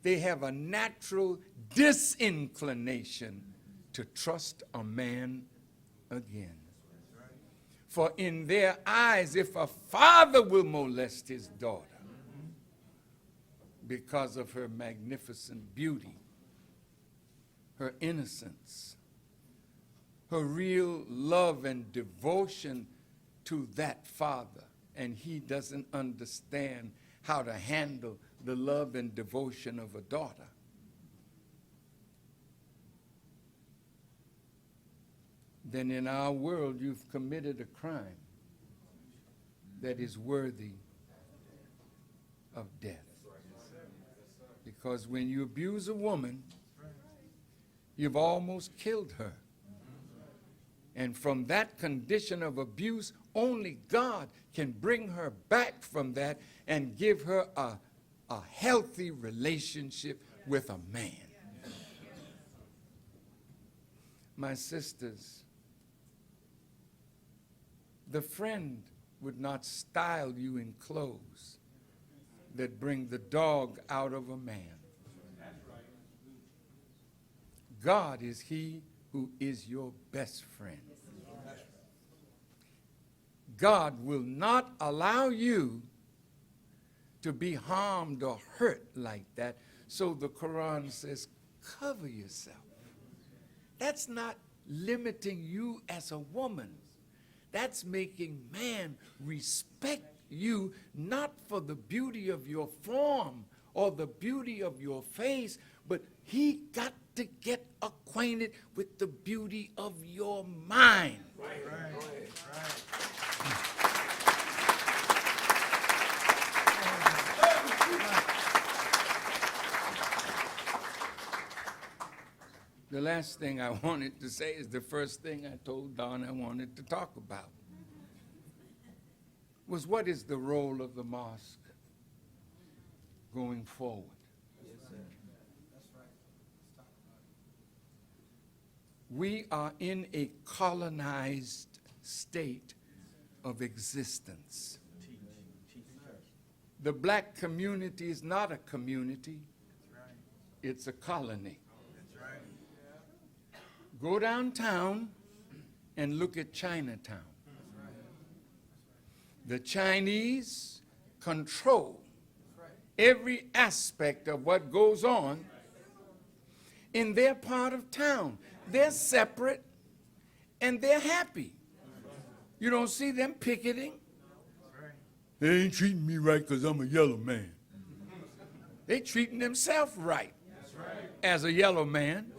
they have a natural disinclination to trust a man again. For in their eyes, if a father will molest his daughter because of her magnificent beauty, her innocence, her real love and devotion to that father, and he doesn't understand how to handle the love and devotion of a daughter, then in our world you've committed a crime that is worthy of death. Because when you abuse a woman, you've almost killed her. And from that condition of abuse, only God can bring her back from that and give her a healthy relationship with a man. My sisters, the friend would not style you in clothes that bring the dog out of a man. God is he who is your best friend. God will not allow you to be harmed or hurt like that. So the Quran says, cover yourself. That's not limiting you as a woman. That's making man respect you, not for the beauty of your form or the beauty of your face, but he got to get acquainted with the beauty of your mind. The last thing I wanted to say is the first thing I told Don I wanted to talk about was what is the role of the mosque going forward? We are in a colonized state of existence. The black community is not a community, it's a colony. Go downtown and look at Chinatown. The Chinese control every aspect of what goes on in their part of town. They're separate and they're happy. You don't see them picketing. They ain't treating me right because I'm a yellow man. They treating themselves right as a yellow man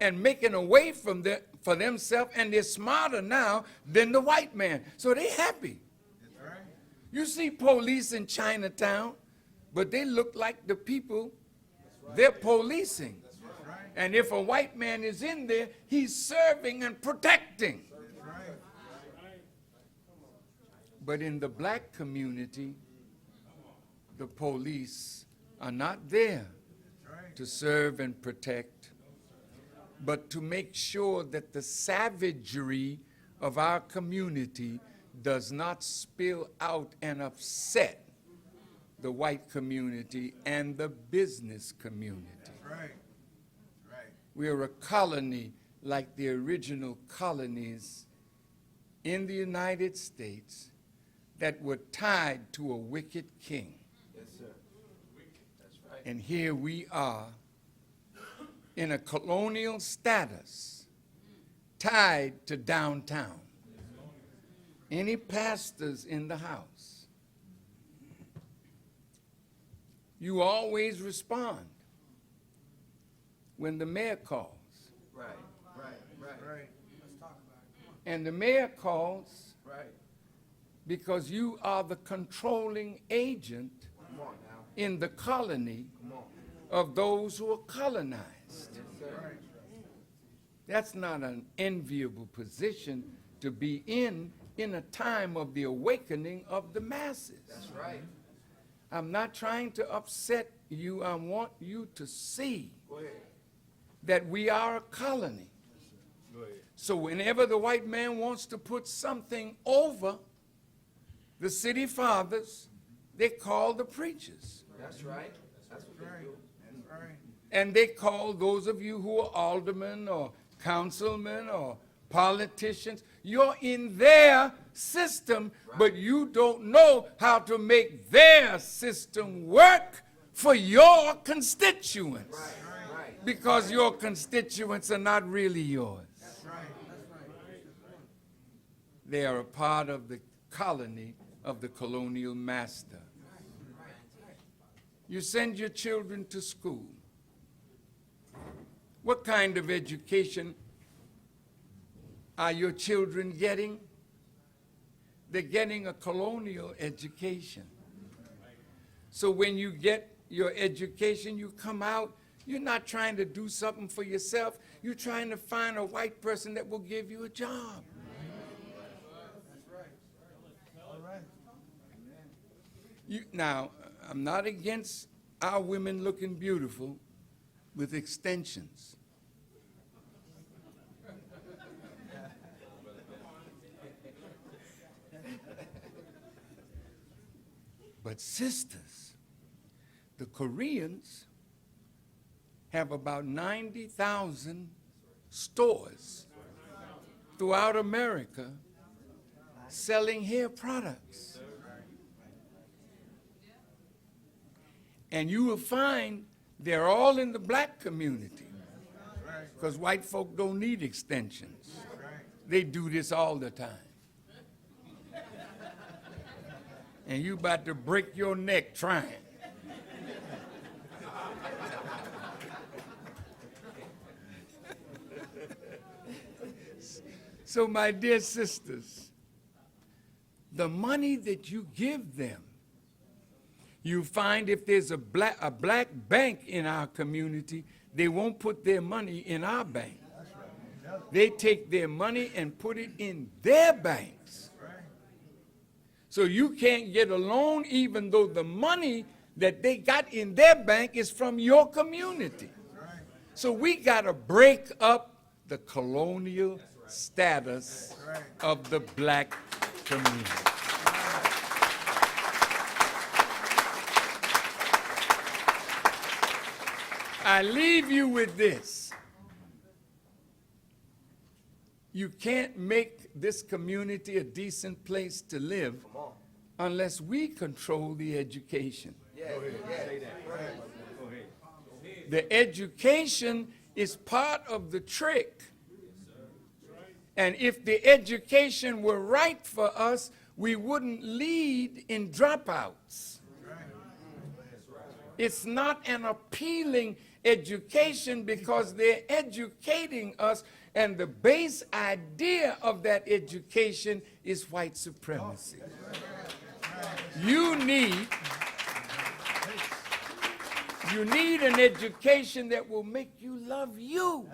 and making a way for themselves, and they're smarter now than the white man. So they happy. You see police in Chinatown, but they look like the people they're policing. And if a white man is in there, he's serving and protecting. But in the black community, the police are not there to serve and protect. but to make sure that the savagery of our community does not spill out and upset the white community and the business community. Right. Right. We are a colony like the original colonies in the United States that were tied to a wicked king. Yes, sir. That's right. And here we are in a colonial status tied to downtown. Any pastors in the house? You always respond when the mayor calls. Right. Right. Right. Right. And the mayor calls Right. because you are the controlling agent Come on now. in the colony Come on. of those who are colonized. Yes, sir. That's not an enviable position to be in a time of the awakening of the masses. That's right. I'm not trying to upset you. I want you to see Go ahead. that we are a colony. Go ahead. So whenever the white man wants to put something over the city fathers, they call the preachers. That's right. That's what they do. That's right. And they call those of you who are aldermen or councilmen or politicians. You're in their system, but you don't know how to make their system work for your constituents. Right. Right. Because your constituents are not really yours. That's right. They are a part of the colony of the colonial master. You send your children to school. What kind of education are your children getting? They're getting a colonial education. So when you get your education, you come out, you're not trying to do something for yourself. You're trying to find a white person that will give you a job. All right. Now, I'm not against our women looking beautiful with extensions. But sisters, the Koreans have about 90,000 stores throughout America selling hair products. And you will find they're all in the black community because white folk don't need extensions. They do this all the time. And you about to break your neck trying. So my dear sisters, the money that you give them, you find if there's a black bank in our community, they won't put their money in our bank. They take their money and put it in their banks. So you can't get a loan even though the money that they got in their bank is from your community. So we got to break up the colonial status of the black community. I leave you with this. You can't make this community a decent place to live unless we control the education. The education is part of the trick. And if the education were right for us, we wouldn't lead in dropouts. It's not an appealing education because they're educating us, and the base idea of that education is white supremacy. You need an education that will make you love you,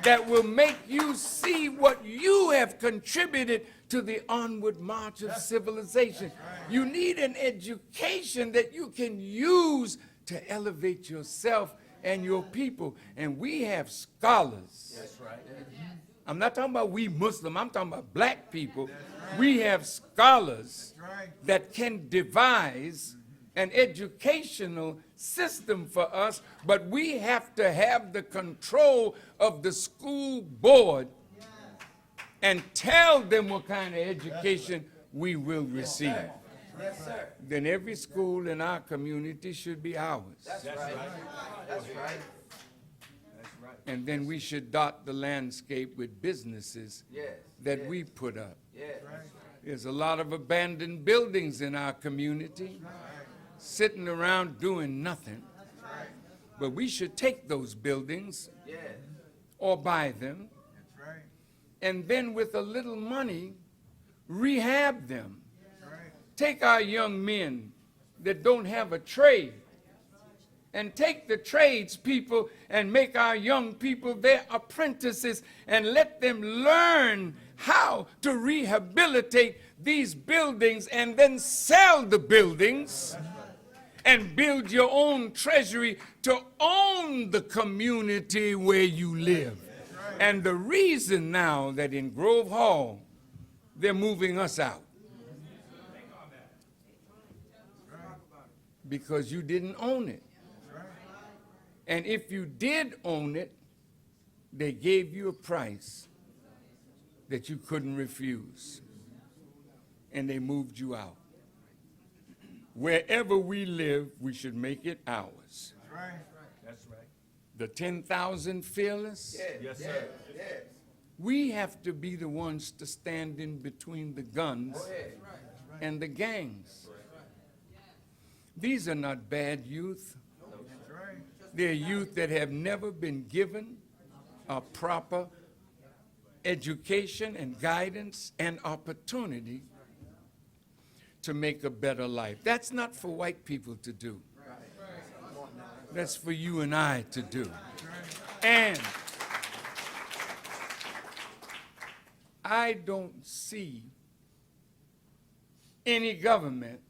that will make you see what you have contributed to the onward march of civilization. You need an education that you can use to elevate yourself and your people. And we have scholars. That's right. I'm not talking about we Muslim, I'm talking about black people. We have scholars that can devise an educational system for us, but we have to have the control of the school board and tell them what kind of education we will receive. Yes, sir. Then every school in our community should be ours. That's right. That's right. And then we should dot the landscape with businesses Yes. that we put up. Yes. There's a lot of abandoned buildings in our community, sitting around doing nothing. But we should take those buildings Yes. or buy them, That's right. and then with a little money, rehab them. That's right. Take our young men that don't have a trade and take the tradespeople and make our young people their apprentices and let them learn how to rehabilitate these buildings and then sell the buildings and build your own treasury to own the community where you live. And the reason now that in Grove Hall, they're moving us out because you didn't own it. And if you did own it, they gave you a price that you couldn't refuse. And they moved you out. Wherever we live, we should make it ours. That's right. That's right. The 10,000 fearless, Yes, sir. Yes. we have to be the ones to stand in between the guns and the gangs. These are not bad youth. That's right. They're youth that have never been given a proper education and guidance and opportunity to make a better life. That's not for white people to do. That's for you and I to do. And I don't see any government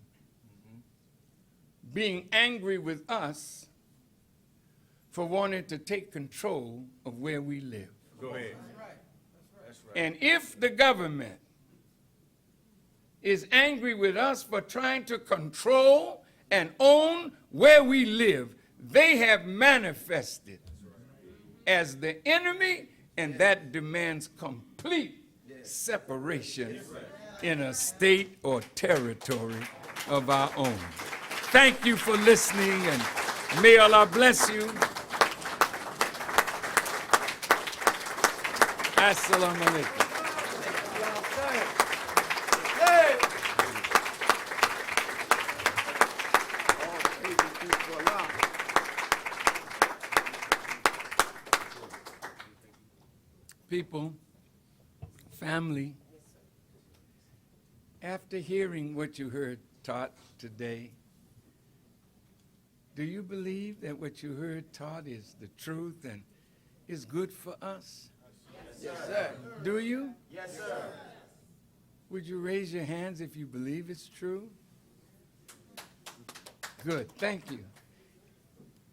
being angry with us for wanting to take control of where we live. Go ahead. That's right. And if the government is angry with us for trying to control and own where we live, they have manifested as the enemy, and that demands complete separation in a state or territory of our own. Thank you for listening, and may Allah bless you. Assalamu alaikum. Hey. All praises due to Allah. People, family, after hearing what you heard taught today, do you believe that what you heard taught is the truth and is good for us? Yes, sir. Do you? Yes, sir. Would you raise your hands if you believe it's true? Good, thank you.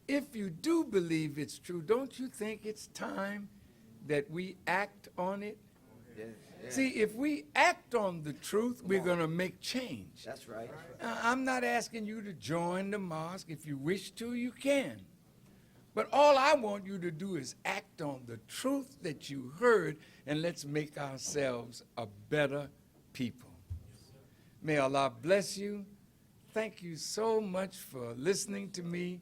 If you do believe it's true, don't you think it's time that we act on it? Yes, yes. See, if we act on the truth, we're going to make change. That's right. I'm not asking you to join the mosque. If you wish to, you can. But all I want you to do is act on the truth that you heard, and let's make ourselves a better people. May Allah bless you. Thank you so much for listening to me.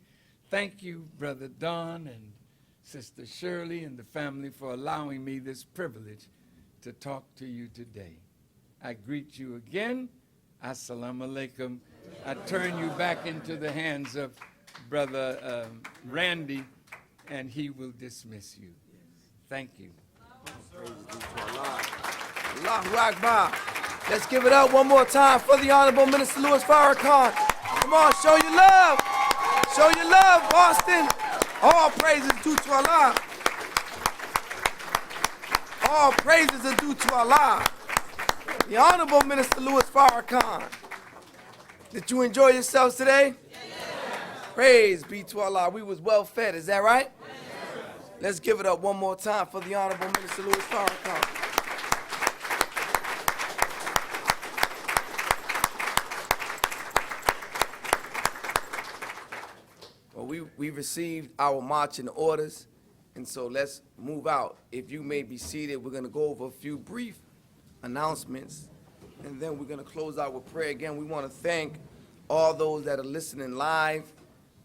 Thank you, Brother Don and Sister Shirley and the family for allowing me this privilege to talk to you today. I greet you again. Assalamu alaikum. I turn you back into the hands of Brother Randy, and he will dismiss you. Thank you. Allahu Akbar. Let's give it up one more time for the Honorable Minister Louis Farrakhan. Come on, show your love. Show your love, Boston. All praises due to Allah. All praises are due to Allah. The Honorable Minister Louis Farrakhan. Did you enjoy yourselves today? Yes. Praise be to Allah. We was well fed. Is that right? Let's give it up one more time for the Honorable Minister Louis Farrakhan. Well, we received our marching orders, and so let's move out. If you may be seated, we're going to go over a few brief announcements, and then we're going to close out with prayer. Again, we want to thank all those that are listening live.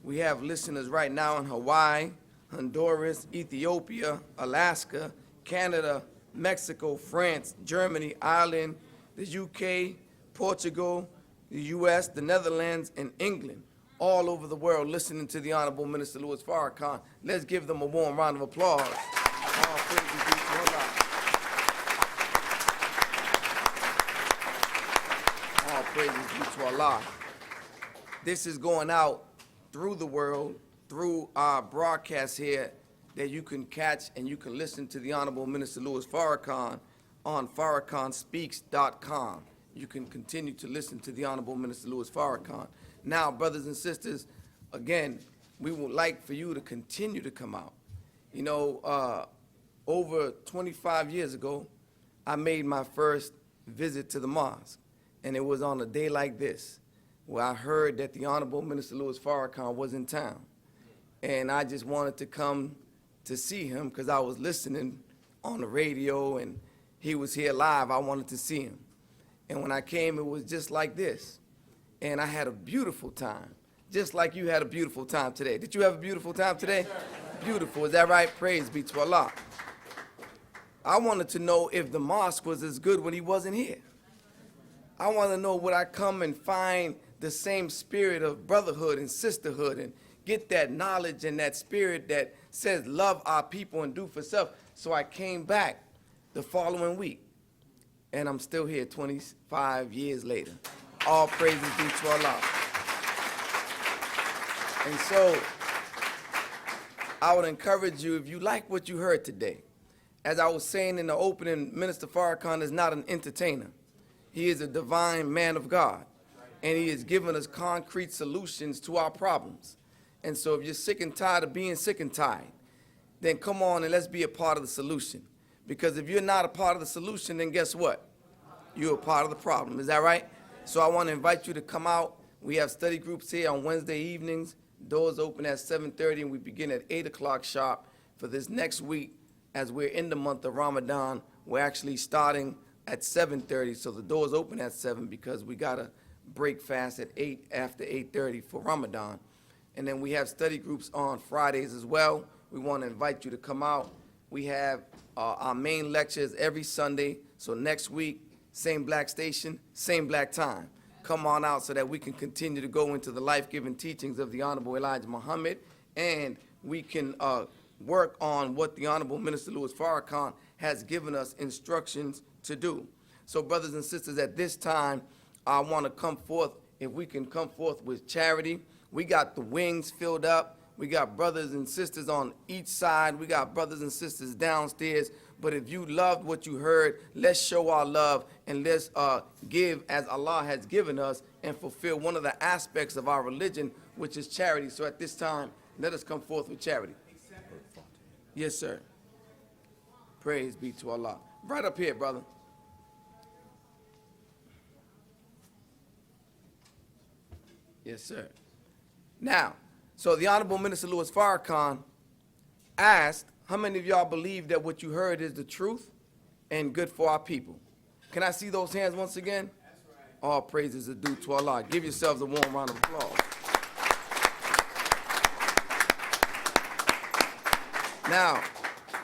We have listeners right now in Hawaii, Honduras, Ethiopia, Alaska, Canada, Mexico, France, Germany, Ireland, the UK, Portugal, the US, the Netherlands, and England, all over the world listening to the Honorable Minister Louis Farrakhan. Let's give them a warm round of applause. All praises be to Allah. All praises be to Allah. This is going out through the world, through our broadcast here, that you can catch and you can listen to the Honorable Minister Louis Farrakhan on farrakhanspeaks.com. You can continue to listen to the Honorable Minister Louis Farrakhan. Now, brothers and sisters, again, we would like for you to continue to come out. You know, over 25 years ago, I made my first visit to the mosque, and it was on a day like this, where I heard that the Honorable Minister Louis Farrakhan was in town. And I just wanted to come to see him because I was listening on the radio and he was here live. I wanted to see him. And when I came, it was just like this. And I had a beautiful time, just like you had a beautiful time today. Did you have a beautiful time today? Beautiful, is that right? Praise be to Allah. I wanted to know if the mosque was as good when he wasn't here. I want to know, would I come and find the same spirit of brotherhood and sisterhood and get that knowledge and that spirit that says love our people and do for self. So I came back the following week, and I'm still here 25 years later. All praises be to Allah. And so I would encourage you, if you like what you heard today, as I was saying in the opening, Minister Farrakhan is not an entertainer. He is a divine man of God, and he has given us concrete solutions to our problems. And so if you're sick and tired of being sick and tired, then come on and let's be a part of the solution. Because if you're not a part of the solution, then guess what? You're a part of the problem. Is that right? So I want to invite you to come out. We have study groups here on Wednesday evenings. Doors open at 7:30, and we begin at 8 o'clock sharp for this next week. As we're in the month of Ramadan, we're actually starting at 7:30, so the doors open at 7 because we got to break fast at 8 after 8:30 for Ramadan. And then we have study groups on Fridays as well. We want to invite you to come out. We have our main lectures every Sunday. So next week, same black station, same black time. Come on out so that we can continue to go into the life-giving teachings of the Honorable Elijah Muhammad, and we can work on what the Honorable Minister Louis Farrakhan has given us instructions to do. So brothers and sisters, at this time, I want to come forth, if we can come forth with charity. We got the wings filled up. We got brothers and sisters on each side. We got brothers and sisters downstairs. But if you loved what you heard, let's show our love and let's give as Allah has given us and fulfill one of the aspects of our religion, which is charity. So at this time, let us come forth with charity. Yes, sir. Praise be to Allah. Right up here, brother. Yes, sir. Now, so the Honorable Minister Louis Farrakhan asked, how many of y'all believe that what you heard is the truth and good for our people? Can I see those hands once again? That's right. All praises are due to Allah. Give yourselves a warm round of applause. Now,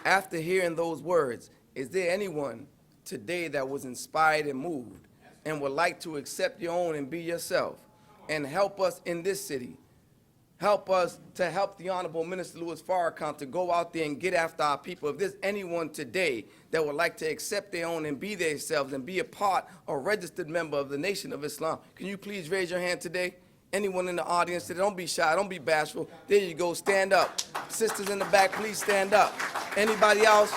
after hearing those words, is there anyone today that was inspired and moved and would like to accept your own and be yourself and help us in this city? Help us to help the Honorable Minister Louis Farrakhan to go out there and get after our people. If there's anyone today that would like to accept their own and be themselves and be a part or registered member of the Nation of Islam, can you please raise your hand today? Anyone in the audience today, don't be shy, don't be bashful. There you go, stand up. Sisters in the back, please stand up. Anybody else?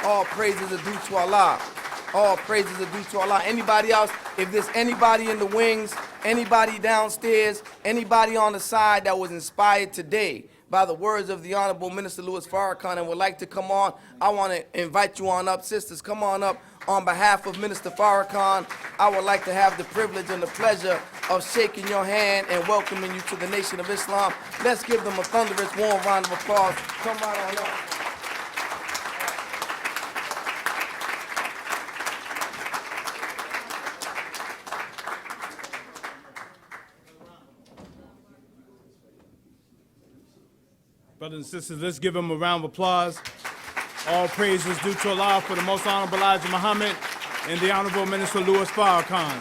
All praises are due to Allah. All praises are due to Allah. Anybody else? If there's anybody in the wings, anybody downstairs, anybody on the side that was inspired today by the words of the Honorable Minister Louis Farrakhan and would like to come on, I want to invite you on up. Sisters, come on up. On behalf of Minister Farrakhan, I would like to have the privilege and the pleasure of shaking your hand and welcoming you to the Nation of Islam. Let's give them a thunderous, warm round of applause. Come right on up. Brothers and sisters, let's give him a round of applause. All praise is due to Allah for the Most Honorable Elijah Muhammad and the Honorable Minister Louis Farrakhan.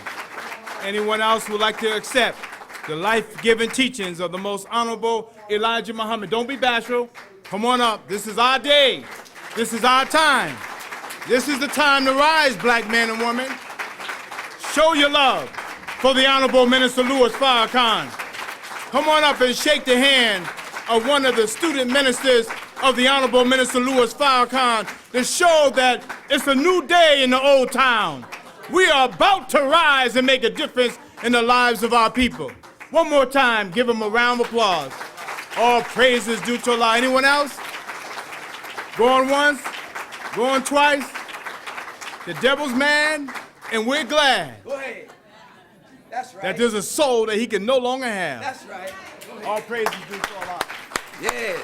Anyone else would like to accept the life-giving teachings of the Most Honorable Elijah Muhammad? Don't be bashful. Come on up. This is our day. This is our time. This is the time to rise, black men and women. Show your love for the Honorable Minister Louis Farrakhan. Come on up and shake the hand of one of the student ministers of the Honorable Minister Louis Farrakhan to show that it's a new day in the old town. We are about to rise and make a difference in the lives of our people. One more time, give him a round of applause. All praises due to Allah. Anyone else? Going once, going twice. The devil's mad, and we're glad Go ahead. That's right. that there's a soul that he can no longer have. That's right. Go ahead. All praises due to Allah. Yes.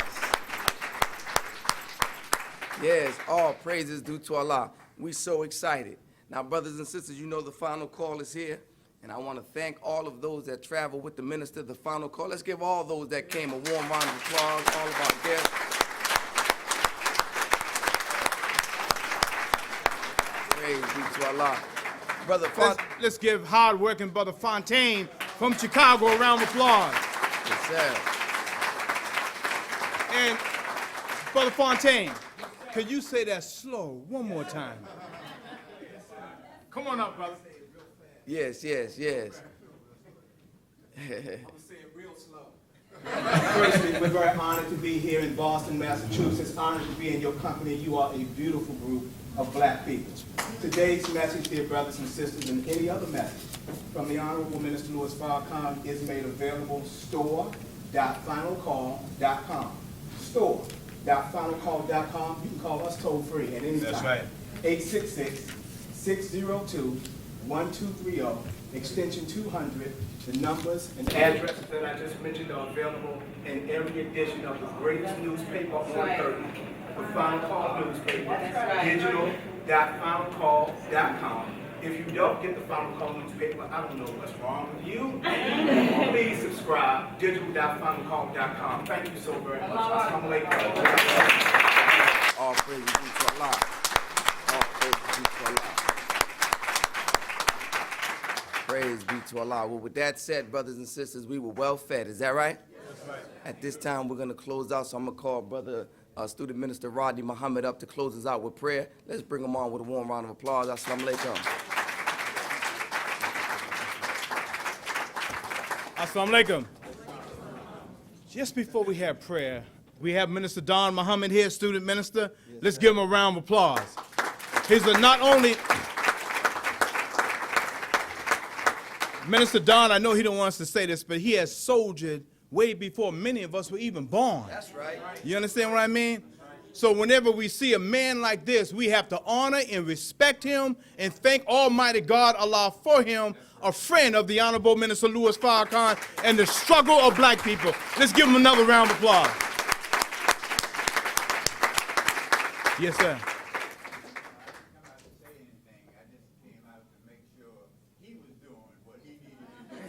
Yes, all praises due to Allah. We so excited. Now, brothers and sisters, you know the final call is here. And I want to thank all of those that traveled with the minister, the final call. Let's give all those that came a warm round of applause, all of our guests. Praise be to Allah. Brother Let's give hard-working Brother Fontaine from Chicago a round of applause. Yes, sir. And Brother Fontaine, could you say that slow one more time? Come on up, brother. Yes, yes, yes. Firstly, we're very honored to be here in Boston, Massachusetts. Honored to be in your company. You are a beautiful group of black people. Today's message, dear brothers and sisters, and any other message from the Honorable Minister Louis Farrakhan is made available store.finalcall.com. Store.finalcall.com. You can call us toll free at any time. That's right. 866-602-1230, extension 200. The numbers and addresses that I just mentioned are available in every edition of the greatest newspaper on earth, the Final Call newspaper, digital.finalcall.com. If you don't get the Final Call newspaper, I don't know what's wrong with you. Please subscribe, digital.finalcall.com. Thank you so very much. Assalamu alaikum. All praise be to Allah. All praise be to Allah. Praise be to Allah. Well, with that said, brothers and sisters, we were well fed. Is that right? Yes, right. At this time, we're going to close out, so I'm going to call Brother Student Minister Rodney Muhammad up to close us out with prayer. Let's bring him on with a warm round of applause. Assalamu alaikum. Assalamu alaikum. Just before we have prayer, we have Minister Don Muhammad here, student minister. Let's give him a round of applause. He's not only Minister Don, I know he don't want us to say this, but he has soldiered way before many of us were even born. That's right. You understand what I mean? So whenever we see a man like this, we have to honor and respect him and thank Almighty God, Allah, for him, a friend of the Honorable Minister Louis Farrakhan and the struggle of black people. Let's give him another round of applause. Yes, sir.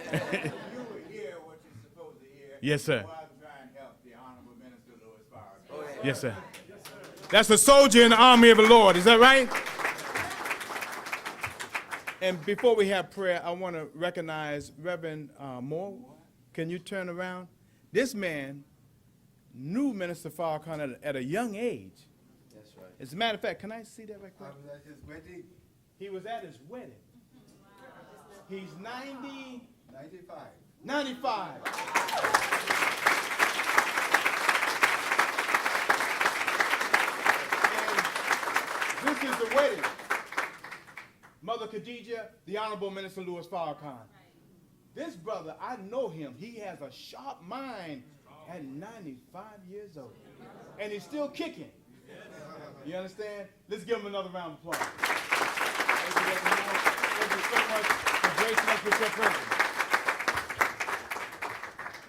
You would hear what you're supposed to hear. Yes, sir. So I'm trying to help the Honorable Minister Louis Farrakhan. Yes, sir. That's a soldier in the army of the Lord. Is that right? And before we have prayer, I want to recognize Reverend Moore. Can you turn around? This man knew Minister Farrakhan at a young age. That's right. As a matter of fact, can I see that right quick? Was that his wedding? He was at his wedding. He's 90, 95. 95. And this is the wedding. Khadija, the Honorable Minister Louis Farrakhan. This brother, I know him. He has a sharp mind at 95 years old. And he's still kicking. You understand? Let's give him another round of applause. Thank you so much for gracing us with your presence.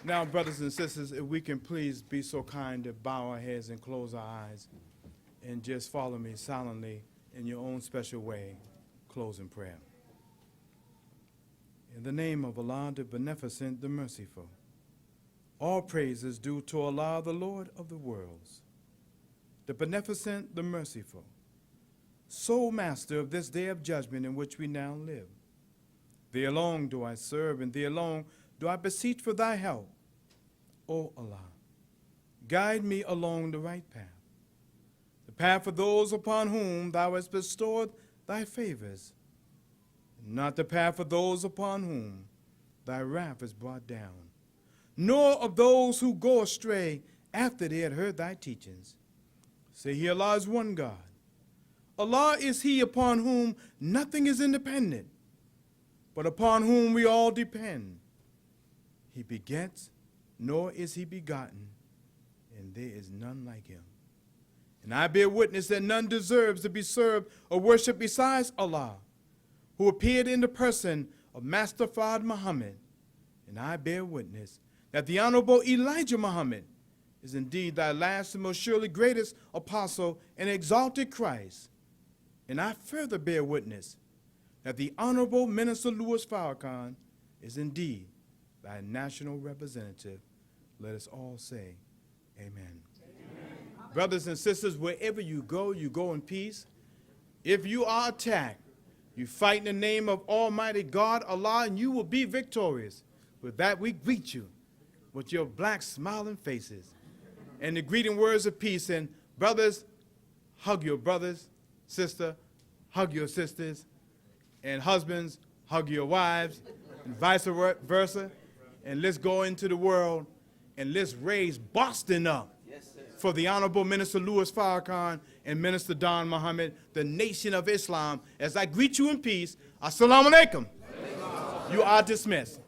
Now, brothers and sisters, if we can please be so kind to bow our heads and close our eyes and just follow me silently in your own special way, close in prayer. In the name of Allah, the Beneficent, the Merciful, all praise is due to Allah, the Lord of the worlds, the Beneficent, the Merciful, sole Master of this day of judgment in which we now live. Thee alone do I serve, and Thee alone do I beseech for Thy help. O Allah, guide me along the right path, the path of those upon whom Thou hast bestowed Thy favors, and not the path of those upon whom Thy wrath is brought down, nor of those who go astray after they had heard Thy teachings. Say he, Allah is one God. Allah is He upon whom nothing is independent, but upon whom we all depend. He begets, nor is He begotten, and there is none like Him. And I bear witness that none deserves to be served or worshipped besides Allah, who appeared in the person of Master Fard Muhammad. And I bear witness that the Honorable Elijah Muhammad is indeed Thy last and most surely greatest apostle and exalted Christ. And I further bear witness that the Honorable Minister Louis Farrakhan is indeed Thy national representative. Let us all say, Amen. Amen. Brothers and sisters, wherever you go in peace. If you are attacked, you fight in the name of Almighty God, Allah, and you will be victorious. With that, we greet you with your black smiling faces and the greeting words of peace. And brothers, hug your brothers. Sister, hug your sisters. And husbands, hug your wives, and vice versa. And let's go into the world and let's raise Boston up for the Honorable Minister Louis Farrakhan and Minister Don Muhammad, the Nation of Islam. As I greet you in peace, Assalamu alaikum. You are dismissed.